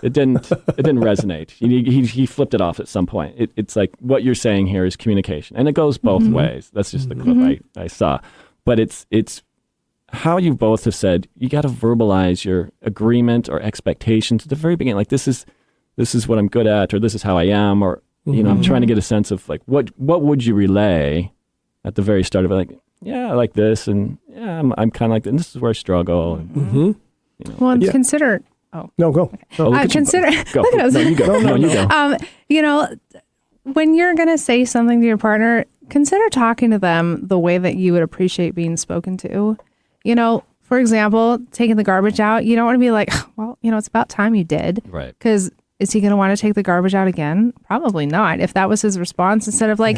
It didn't resonate. He flipped it off at some point. It's like, what you're saying here is communication, and it goes both ways. That's just the clip I saw. But it's how you both have said, you got to verbalize your agreement or expectations at the very beginning. Like, this is what I'm good at, or this is how I am, or, I'm trying to get a sense of like, what would you relay at the very start of it? Like, yeah, I like this, and yeah, I'm kind of like that, and this is where I struggle. And, Well, consider. Oh no, go. Okay. Oh, consider. Go. Look at us. No, you go. No, you go. When you're gonna say something to your partner, consider talking to them the way that you would appreciate being spoken to. For example, taking the garbage out. You don't want to be like, well, it's about time you did. Right. Because is he going to want to take the garbage out again? Probably not. If that was his response, instead of like,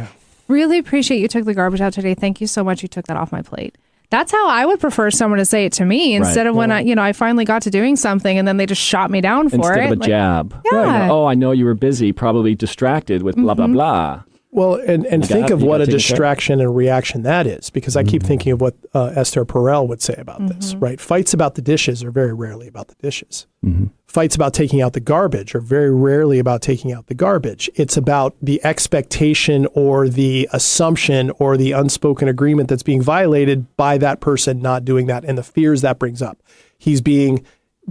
really appreciate you took the garbage out today. Thank you so much. You took that off my plate. That's how I would prefer someone to say it to me, instead of when I finally got to doing something and then they just shot me down for it. Instead of a jab. Yeah. Right. Oh, I know you were busy, probably distracted with blah, blah, blah. Well, and think of what a distraction and reaction that is, because I keep thinking of what Esther Perel would say about this, right? Fights about the dishes are very rarely about the dishes. Fights about taking out the garbage are very rarely about taking out the garbage. It's about the expectation or the assumption or the unspoken agreement that's being violated by that person not doing that, and the fears that brings up.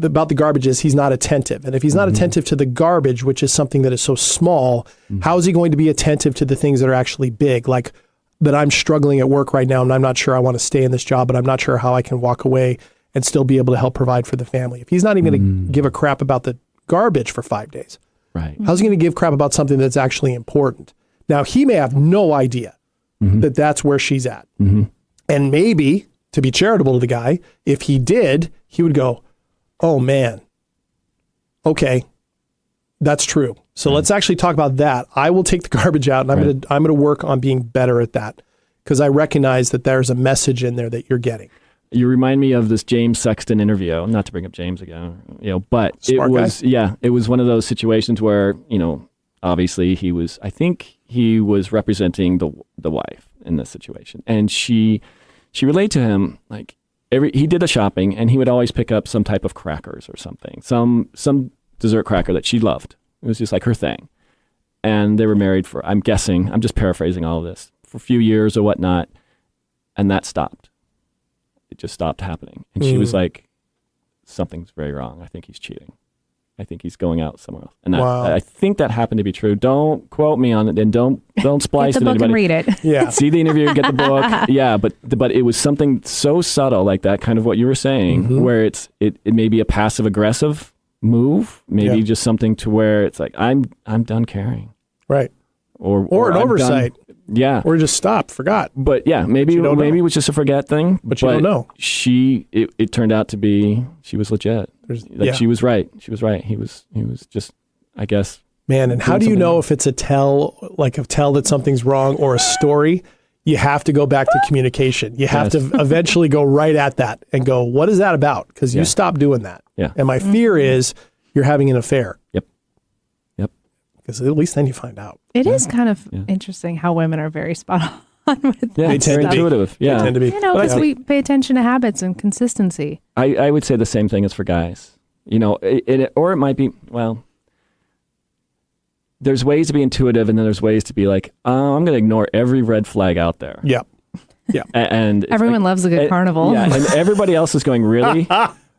About the garbage is he's not attentive. And if he's not attentive to the garbage, which is something that is so small, how is he going to be attentive to the things that are actually big? Like that I'm struggling at work right now and I'm not sure I want to stay in this job, but I'm not sure how I can walk away and still be able to help provide for the family. If he's not even going to give a crap about the garbage for 5 days, right? How's he going to give crap about something that's actually important? Now, he may have no idea that that's where she's at. And maybe, to be charitable to the guy, if he did, he would go, oh man, okay, that's true. So let's actually talk about that. I will take the garbage out, and I'm going to work on being better at that, because I recognize that there's a message in there that you're getting. You remind me of this James Sexton interview. Not to bring up James again, but Smart guy. It was one of those situations where, obviously I think he was representing the wife, in this situation. And she relayed to him, like, he did the shopping and he would always pick up some type of crackers or something, some dessert cracker that she loved. It was just like her thing. And they were married for, I'm guessing, I'm just paraphrasing all of this, for a few years or whatnot. And that stopped. It just stopped happening. And she was like, something's very wrong. I think he's cheating. I think he's going out somewhere else. And I think that happened to be true. Don't quote me on it, and don't splice get the it. book and read it. Yeah. See the interview, get the book. Yeah, but it was something so subtle, like that, kind of what you were saying, where it may be a passive aggressive move, maybe just something to where it's like, I'm done caring. Right. Or an oversight. Yeah. Or just forgot. But yeah, maybe it was just a forget thing. But you don't know. It turned out to be, she was legit. She was right. She was right. He was just, I guess. Man, and how do you know if it's a tell that something's wrong or a story? You have to go back to communication. You have to eventually go right at that and go, what is that about? Because you stopped doing that. Yeah. And my fear is you're having an affair. Yep. Because at least then you find out. It is kind of interesting how women are very spot on with that. They tend to be intuitive. Yeah. They tend to be. Because we pay attention to habits and consistency. I would say the same thing as for guys. Or it might be, well, there's ways to be intuitive, and then there's ways to be like, I'm going to ignore every red flag out there. Yeah. Yeah. And everyone loves a good carnival. Yeah. And everybody else is going, really?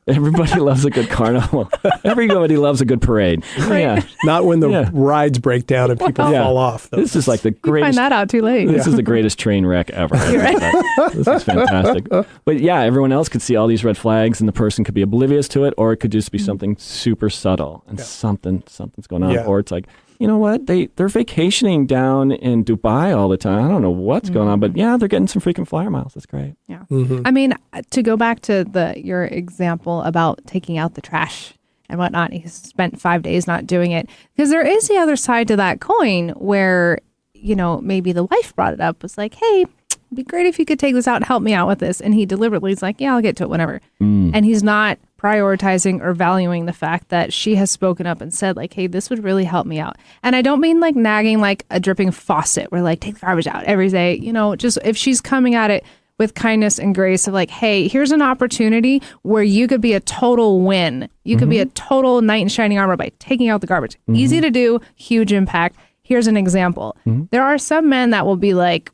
Everybody loves a good carnival. Everybody loves a good parade. Right. Yeah. Not when the rides break down and people fall off. This is like the greatest. You find that out too late. This is the greatest train wreck ever. This is fantastic. But yeah, everyone else could see all these red flags, and the person could be oblivious to it, or it could just be something super subtle, and something's going on. Yeah. Or it's like, you know what? They're vacationing down in Dubai all the time. I don't know what's going on, but yeah, they're getting some freaking flyer miles. That's great. Yeah. I mean, to go back to your example about taking out the trash and whatnot, he spent 5 days not doing it, because there is the other side to that coin where, maybe the wife brought it up, was like, hey, it'd be great if you could take this out and help me out with this. And he deliberately is like, yeah, I'll get to it whenever. And he's not prioritizing or valuing the fact that she has spoken up and said, like, hey, this would really help me out. And I don't mean like nagging like a dripping faucet where like, take the garbage out every day, just if she's coming at it with kindness and grace of like, hey, here's an opportunity where you could be a total win. You could be a total knight in shining armor by taking out the garbage. Easy to do, huge impact. Here's an example. There are some men that will be like,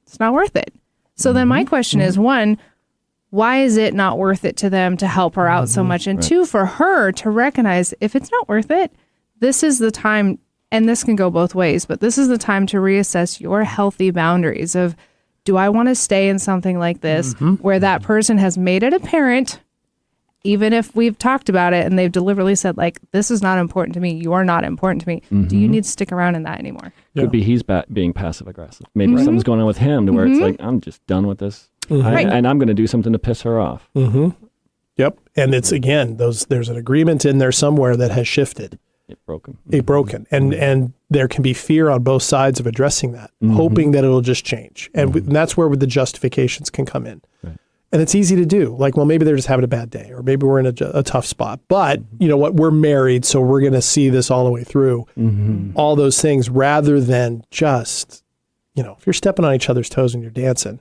it's not worth it. So then my question is, one, why is it not worth it to them to help her out so much? And two, for her to recognize if it's not worth it, this is the time, and this can go both ways, but this is the time to reassess your healthy boundaries of, do I want to stay in something like this where that person has made it apparent, even if we've talked about it and they've deliberately said, like, this is not important to me, you're not important to me. Do you need to stick around in that anymore? Could be he's being passive aggressive. Maybe something's going on with him to where it's like, I'm just done with this. And I'm going to do something to piss her off. Yep. And it's, again, there's an agreement in there somewhere that has shifted. It broken. And there can be fear on both sides of addressing that, hoping that it'll just change. And that's where the justifications can come in. Right. And it's easy to do. Like, well, maybe they're just having a bad day, or maybe we're in a tough spot. But you know what? We're married, so we're going to see this all the way through. All those things, rather than just, if you're stepping on each other's toes and you're dancing,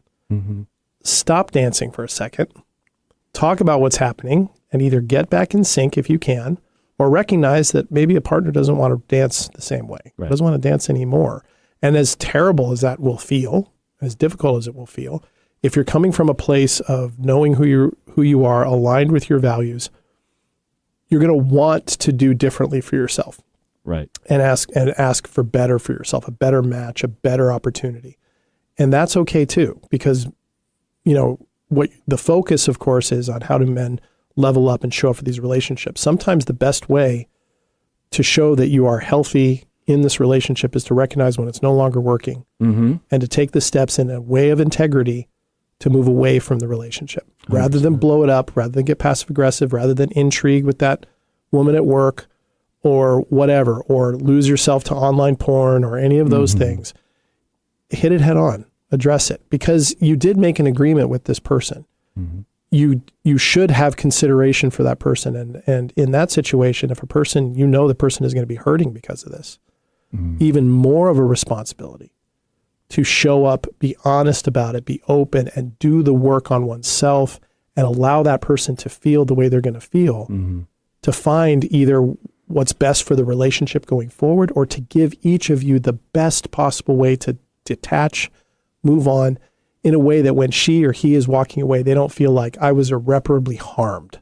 stop dancing for a second. Talk about what's happening, and either get back in sync if you can, or recognize that maybe a partner doesn't want to dance the same way, doesn't want to dance anymore. And as terrible as that will feel, as difficult as it will feel, if you're coming from a place of knowing who you are, aligned with your values, you're going to want to do differently for yourself. Right. And ask for better for yourself, a better match, a better opportunity. And that's okay too, because, what the focus, of course, is on how do men level up and show up for these relationships. Sometimes the best way to show that you are healthy in this relationship is to recognize when it's no longer working, and to take the steps in a way of integrity to move away from the relationship, 100%. Rather than blow it up, rather than get passive aggressive, rather than intrigue with that woman at work or whatever, or lose yourself to online porn or any of those things. Hit it head on, address it, because you did make an agreement with this person. You should have consideration for that person. And in that situation, if the person is going to be hurting because of this, even more of a responsibility to show up, be honest about it, be open, and do the work on oneself and allow that person to feel the way they're going to feel, to find either what's best for the relationship going forward or to give each of you the best possible way to detach, move on in a way that when she or he is walking away, they don't feel like I was irreparably harmed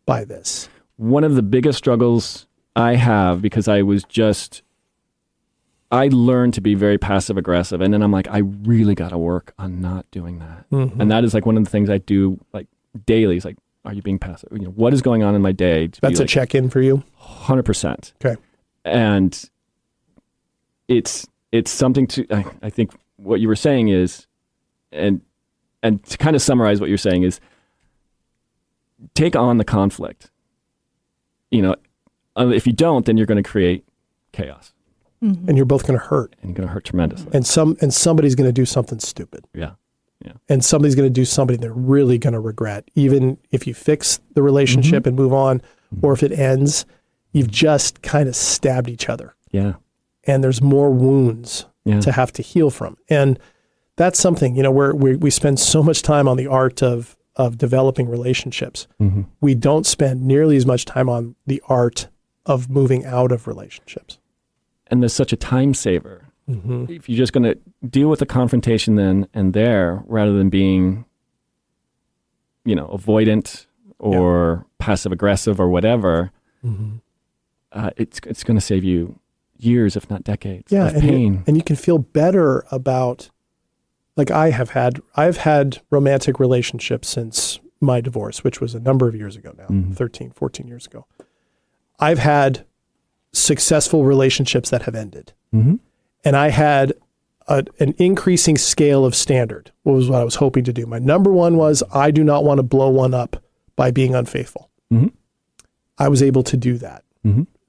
by this. One of the biggest struggles I have, because I learned to be very passive aggressive. And then I'm like, I really got to work on not doing that. And that is like one of the things I do like daily. It's like, are you being passive? You know, what is going on in my day? That's a check-in for you? 100%. Okay. And it's something to, I think what you were saying is, and to kind of summarize what you're saying is, take on the conflict. You know, if you don't, then you're going to create chaos. And you're both going to hurt. And you're going to hurt tremendously. And somebody's going to do something stupid. Yeah. And somebody's going to do something they're really going to regret. Even if you fix the relationship and move on, or if it ends, you've just kind of stabbed each other. Yeah. And there's more wounds to have to heal from. And that's something, you know, we spend so much time on the art of developing relationships. We don't spend nearly as much time on the art of moving out of relationships. And there's such a time saver. If you're just going to deal with the confrontation then and there, rather than being, you know, avoidant or passive aggressive or whatever, it's going to save you years, if not decades, of pain. And you can feel better about, like I've had romantic relationships since my divorce, which was a number of years ago now, 13, 14 years ago. I've had successful relationships that have ended. And I had an increasing scale of standard. What was what I was hoping to do. My number one was I do not want to blow one up by being unfaithful. I was able to do that,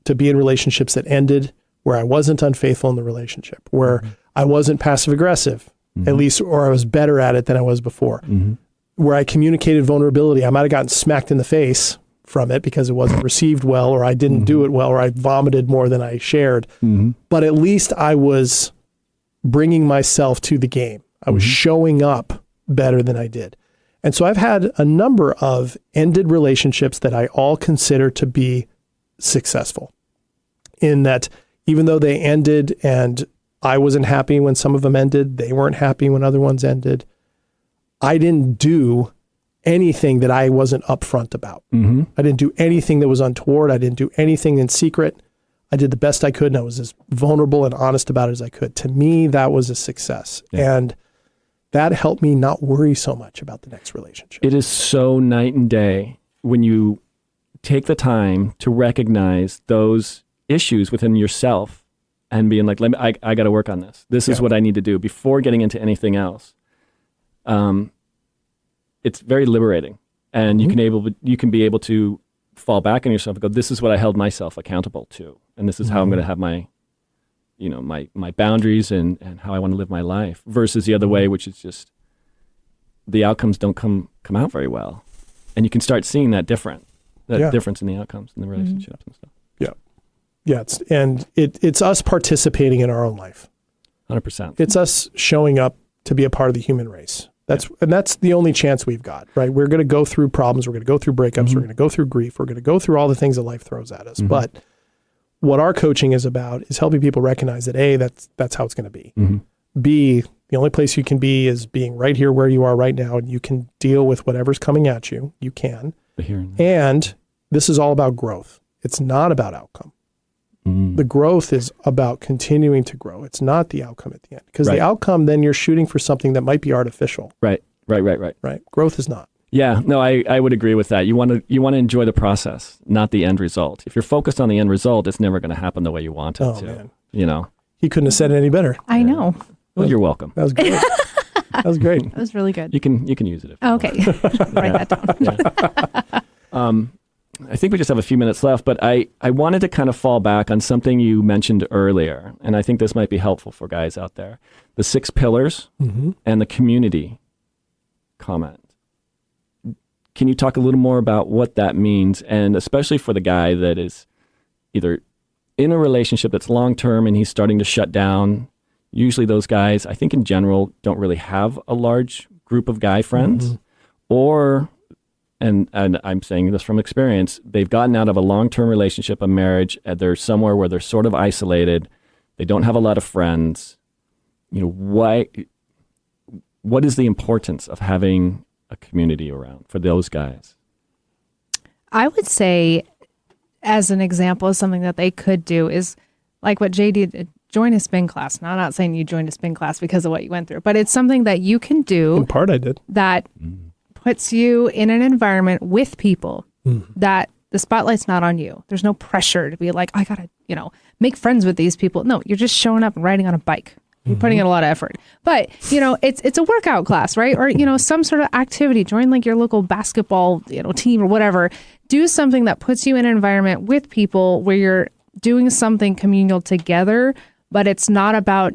to be in relationships that ended where I wasn't unfaithful in the relationship, where I wasn't passive aggressive, at least, or I was better at it than I was before, where I communicated vulnerability. I might have gotten smacked in the face from it because it wasn't received well, or I didn't do it well, or I vomited more than I shared. But at least I was bringing myself to the game. I was showing up better than I did. And so I've had a number of ended relationships that I all consider to be successful, in that even though they ended and I wasn't happy when some of them ended, they weren't happy when other ones ended, I didn't do anything that I wasn't upfront about. I didn't do anything that was untoward. I didn't do anything in secret. I did the best I could, and I was as vulnerable and honest about it as I could. To me, that was a success. And that helped me not worry so much about the next relationship. It is so night and day when you take the time to recognize those issues within yourself and being like, I got to work on this. This is what I need to do before getting into anything else. It's very liberating, and you can be able to fall back on yourself and go, this is what I held myself accountable to, and this is how I'm going to have my, you know, my boundaries and how I want to live my life, versus the other way, which is just the outcomes don't come out very well, and you can start seeing that difference in the outcomes in the relationships and stuff. It's us participating in our own life. 100%. It's us showing up to be a part of the human race. That's the only chance we've got, right? We're going to go through problems. We're going to go through breakups. We're going to go through grief. We're going to go through all the things that life throws at us. But what our coaching is about is helping people recognize that A, that's how it's going to be. B, the only place you can be is being right here where you are right now, and you can deal with whatever's coming at you. You can. And this is all about growth. It's not about outcome. The growth is about continuing to grow. It's not the outcome at the end, because the outcome, then you're shooting for something that might be artificial. Right. Growth is not. Yeah, no, I would agree with that. You want to enjoy the process, not the end result. If you're focused on the end result, it's never going to happen the way you want it to. Man. You know, he couldn't have said it any better. I know. Well, you're welcome. That was great. That was great. That was really good. You can use it. Okay, write that down. I think we just have a few minutes left, but I wanted to kind of fall back on something you mentioned earlier, and I think this might be helpful for guys out there. The 6 pillars and the community comment. Can you talk a little more about what that means, and especially for the guy that is either in a relationship that's long-term and he's starting to shut down, Usually those guys, I think in general, don't really have a large group of guy friends, or, and I'm saying this from experience, they've gotten out of a long-term relationship, a marriage, and they're somewhere where they're sort of isolated. They don't have a lot of friends. What is the importance of having a community around for those guys? I would say, as an example of something that they could do, is like what JD did, join a spin class. Now, I'm not saying you joined a spin class because of what you went through, but it's something that you can do. In part, I did. That puts you in an environment with people that the spotlight's not on you. There's no pressure to be like, I gotta, make friends with these people. No, you're just showing up and riding on a bike. You're putting in a lot of effort. But, it's a workout class, right? Or, some sort of activity. Join like your local basketball, team or whatever. Do something that puts you in an environment with people where you're doing something communal together, but it's not about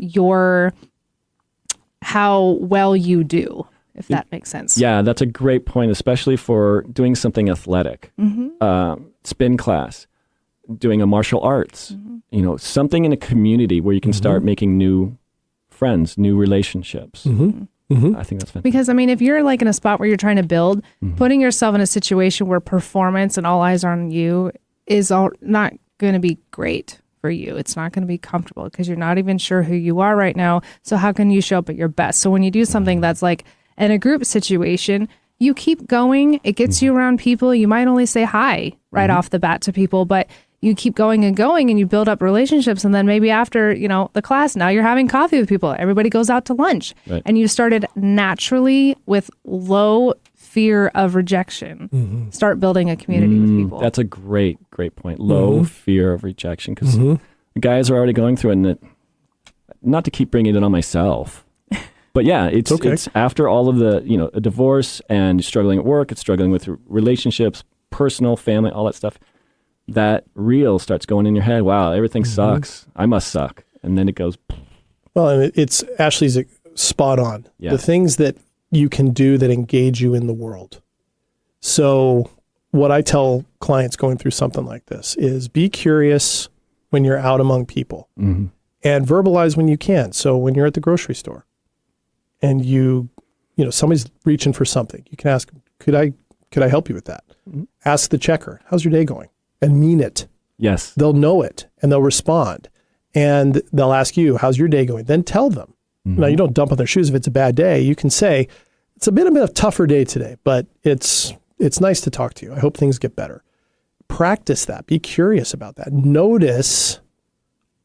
how well you do, if that makes sense. Yeah, that's a great point, especially for doing something athletic. Spin class, doing a martial arts, something in a community where you can start making new friends, new relationships. I think that's fantastic. Because, if you're like in a spot where you're trying to build, putting yourself in a situation where performance and all eyes are on you is not going to be great for you. It's not going to be comfortable because you're not even sure who you are right now. So how can you show up at your best? So when you do something that's like in a group situation, you keep going. It gets you around people. You might only say hi right off the bat to people, but you keep going and you build up relationships. And then maybe after, the class, now you're having coffee with people. Everybody goes out to lunch. Right. And you started naturally with low fear of rejection. Start building a community with people. That's a great point. Low fear of rejection. Because the guys are already going through it. And not to keep bringing it on myself. But yeah, it's after all of the, a divorce and struggling at work, it's struggling with relationships, personal, family, all that stuff. That reel starts going in your head. Wow, everything sucks. I must suck. And then it goes. Well, and it's Ashley's spot on. Yeah. The things that you can do that engage you in the world. So what I tell clients going through something like this is be curious when you're out among people and verbalize when you can. So when you're at the grocery store and somebody's reaching for something, you can ask, could I help you with that? Ask the checker, how's your day going? And mean it. Yes. They'll know it and they'll respond. And they'll ask you, how's your day going? Then tell them. Now, you don't dump on their shoes if it's a bad day. You can say, it's a bit of a tougher day today, but it's nice to talk to you. I hope things get better. Practice that. Be curious about that. Notice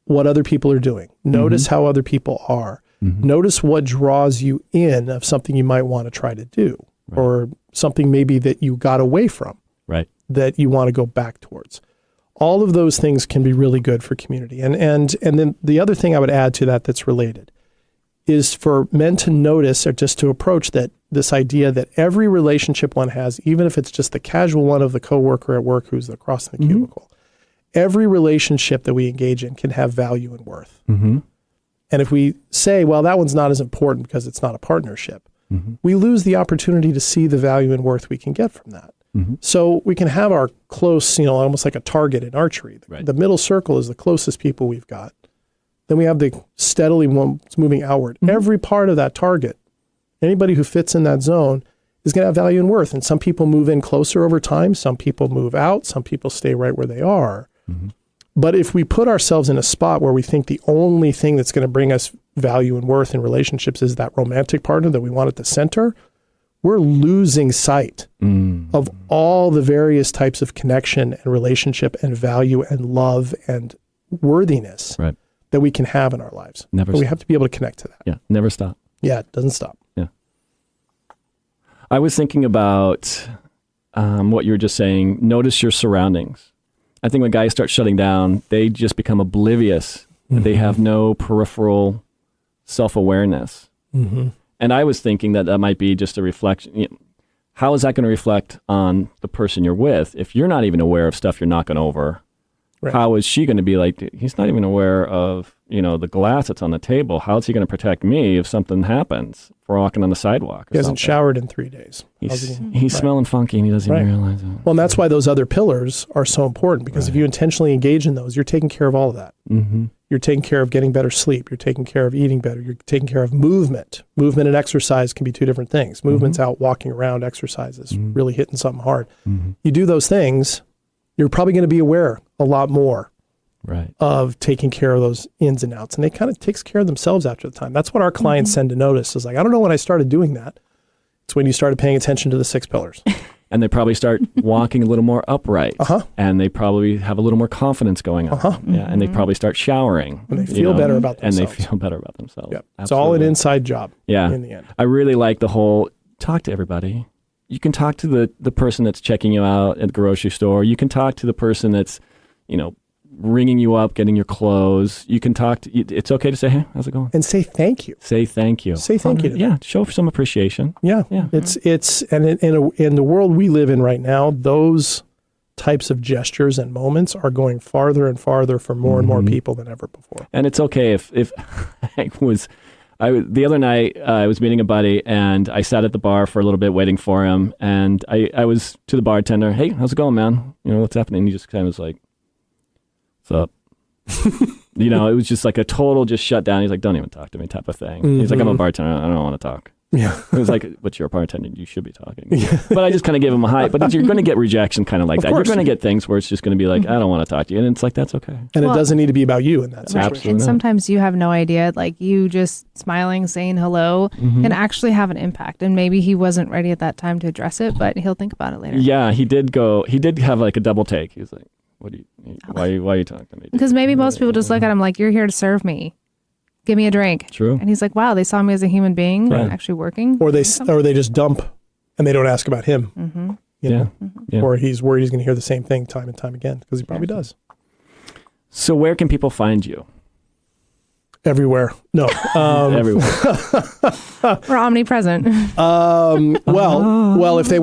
what other people are doing. Notice how other people are. Notice what draws you in of something you might want to try to do or something maybe that you got away from. Right. That you want to go back towards. All of those things can be really good for community. And then the other thing I would add to that that's related is for men to notice or just to approach that this idea that every relationship one has, even if it's just the casual one of the coworker at work who's across the cubicle, every relationship that we engage in can have value and worth. And if we say, well, that one's not as important because it's not a partnership, we lose the opportunity to see the value and worth we can get from that. So we can have our close, almost like a target in archery. The middle circle is the closest people we've got. Then we have the steadily ones moving outward. Every part of that target, anybody who fits in that zone is going to have value and worth. And some people move in closer over time. Some people move out. Some people stay right where they are. But if we put ourselves in a spot where we think the only thing that's going to bring us value and worth in relationships is that romantic partner that we want at the center, we're losing sight of all the various types of connection and relationship and value and love and worthiness that we can have in our lives. But we have to be able to connect to that. Yeah, never stop. Yeah, it doesn't stop. Yeah. I was thinking about what you were just saying. Notice your surroundings. I think when guys start shutting down, they just become oblivious. They have no peripheral self-awareness. And I was thinking that might be just a reflection. How is that going to reflect on the person you're with? If you're not even aware of stuff you're knocking over, how is she going to be like, he's not even aware of, the glass that's on the table. How is he going to protect me if something happens if we're walking on the sidewalk? He hasn't showered in 3 days. He's smelling funky and he doesn't even realize it. Well, and that's why those other pillars are so important because if you intentionally engage in those, you're taking care of all of that. You're taking care of getting better sleep. You're taking care of eating better. You're taking care of movement. Movement and exercise can be two different things. Movement's out walking around, exercises, really hitting something hard. You do those things, you're probably going to be aware a lot more of taking care of those ins and outs. And they kind of takes care of themselves after the time. That's what our clients tend to notice is like, I don't know when I started doing that. It's when you started paying attention to the 6 pillars. And they probably start walking a little more upright. And they probably have a little more confidence going on. Yeah, and they probably start showering. And they feel better about themselves. And they feel better about themselves. Yep. It's all an inside job in the end. I really like the whole talk to everybody. You can talk to the person that's checking you out at the grocery store. You can talk to the person that's, ringing you up, getting your clothes. You can talk to, it's okay to say, hey, how's it going? And say thank you. Say thank you. Say thank you. Yeah, show some appreciation. Yeah. It's and in the world we live in right now, those types of gestures and moments are going farther and farther for more and more people than ever before. And it's okay if the other night I was meeting a buddy and I sat at the bar for a little bit waiting for him, and I was to the bartender, hey, how's it going, man? What's happening? And he just kind of was like, what's up? It was just like a total just shut down. He's like, don't even talk to me type of thing. He's like, I'm a bartender. I don't want to talk. Yeah. It was like, but you're a bartender. You should be talking. But I just kind of gave him a high. But you're going to get rejection kind of like that. You're going to get things where it's just going to be like, I don't want to talk to you. And it's like, that's okay. And it doesn't need to be about you in that situation. Absolutely. And sometimes you have no idea, like you just smiling, saying hello can actually have an impact. And maybe he wasn't ready at that time to address it, but he'll think about it later. Yeah, he did have like a double take. He was like, why are you talking to me? Because maybe most people just look at him like, you're here to serve me. Give me a drink. True. And he's like, wow, they saw me as a human being actually working. Or they just dump and they don't ask about him. Yeah. Or he's worried he's going to hear the same thing time and time again, because he probably does. So where can people find you? Everywhere. No. Everywhere. We're omnipresent. Well, if they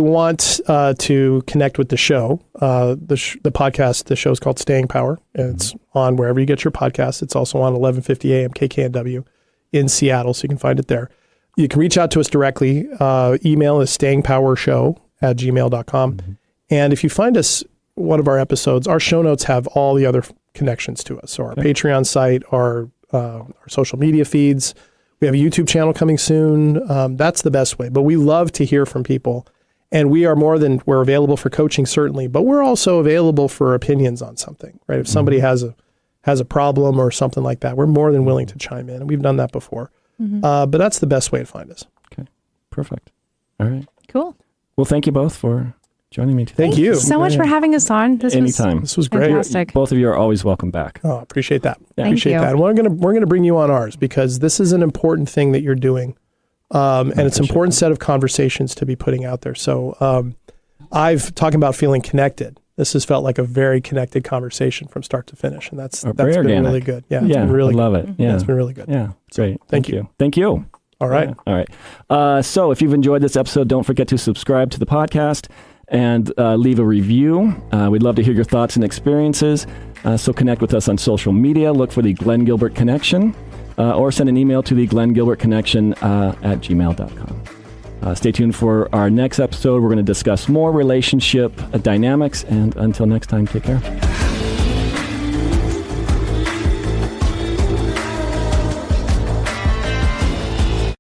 want to connect with the show, the podcast, the show is called Staying Power, and it's on wherever you get your podcasts. It's also on 1150 AM KKNW in Seattle, so you can find it there. You can reach out to us directly. Email is stayingpowershow@gmail.com. And if you find us one of our episodes, our show notes have all the other connections to us. So our Patreon site, our social media feeds. We have a YouTube channel coming soon. That's the best way. But we love to hear from people. And we're available for coaching, certainly, but we're also available for opinions on something, right? If somebody has a problem or something like that, we're more than willing to chime in. And we've done that before. But that's the best way to find us. Okay, perfect. All right. Cool. Well, thank you both for joining me today. Thank you so much for having us on. Anytime. This was great. Fantastic. Both of you are always welcome back. Oh, appreciate that. Yeah. Appreciate that. And we're gonna bring you on ours, because this is an important thing that you're doing, and it's an important set of conversations to be putting out there. So I've talking about feeling connected. This has felt like a very connected conversation from start to finish, and that's been really good. Yeah, it's been really I love good. it. Yeah, it's been really good. Yeah, great. Thank you. Thank you. All right. Yeah. All right. So if you've enjoyed this episode, don't forget to subscribe to the podcast and leave a review. We'd love to hear your thoughts and experiences. So connect with us on social media. Look for the Glen Gilbert Connection, or send an email to the Glen Gilbert Connection at gmail.com. Stay tuned for our next episode. We're going to discuss more relationship dynamics. And until next time, take care.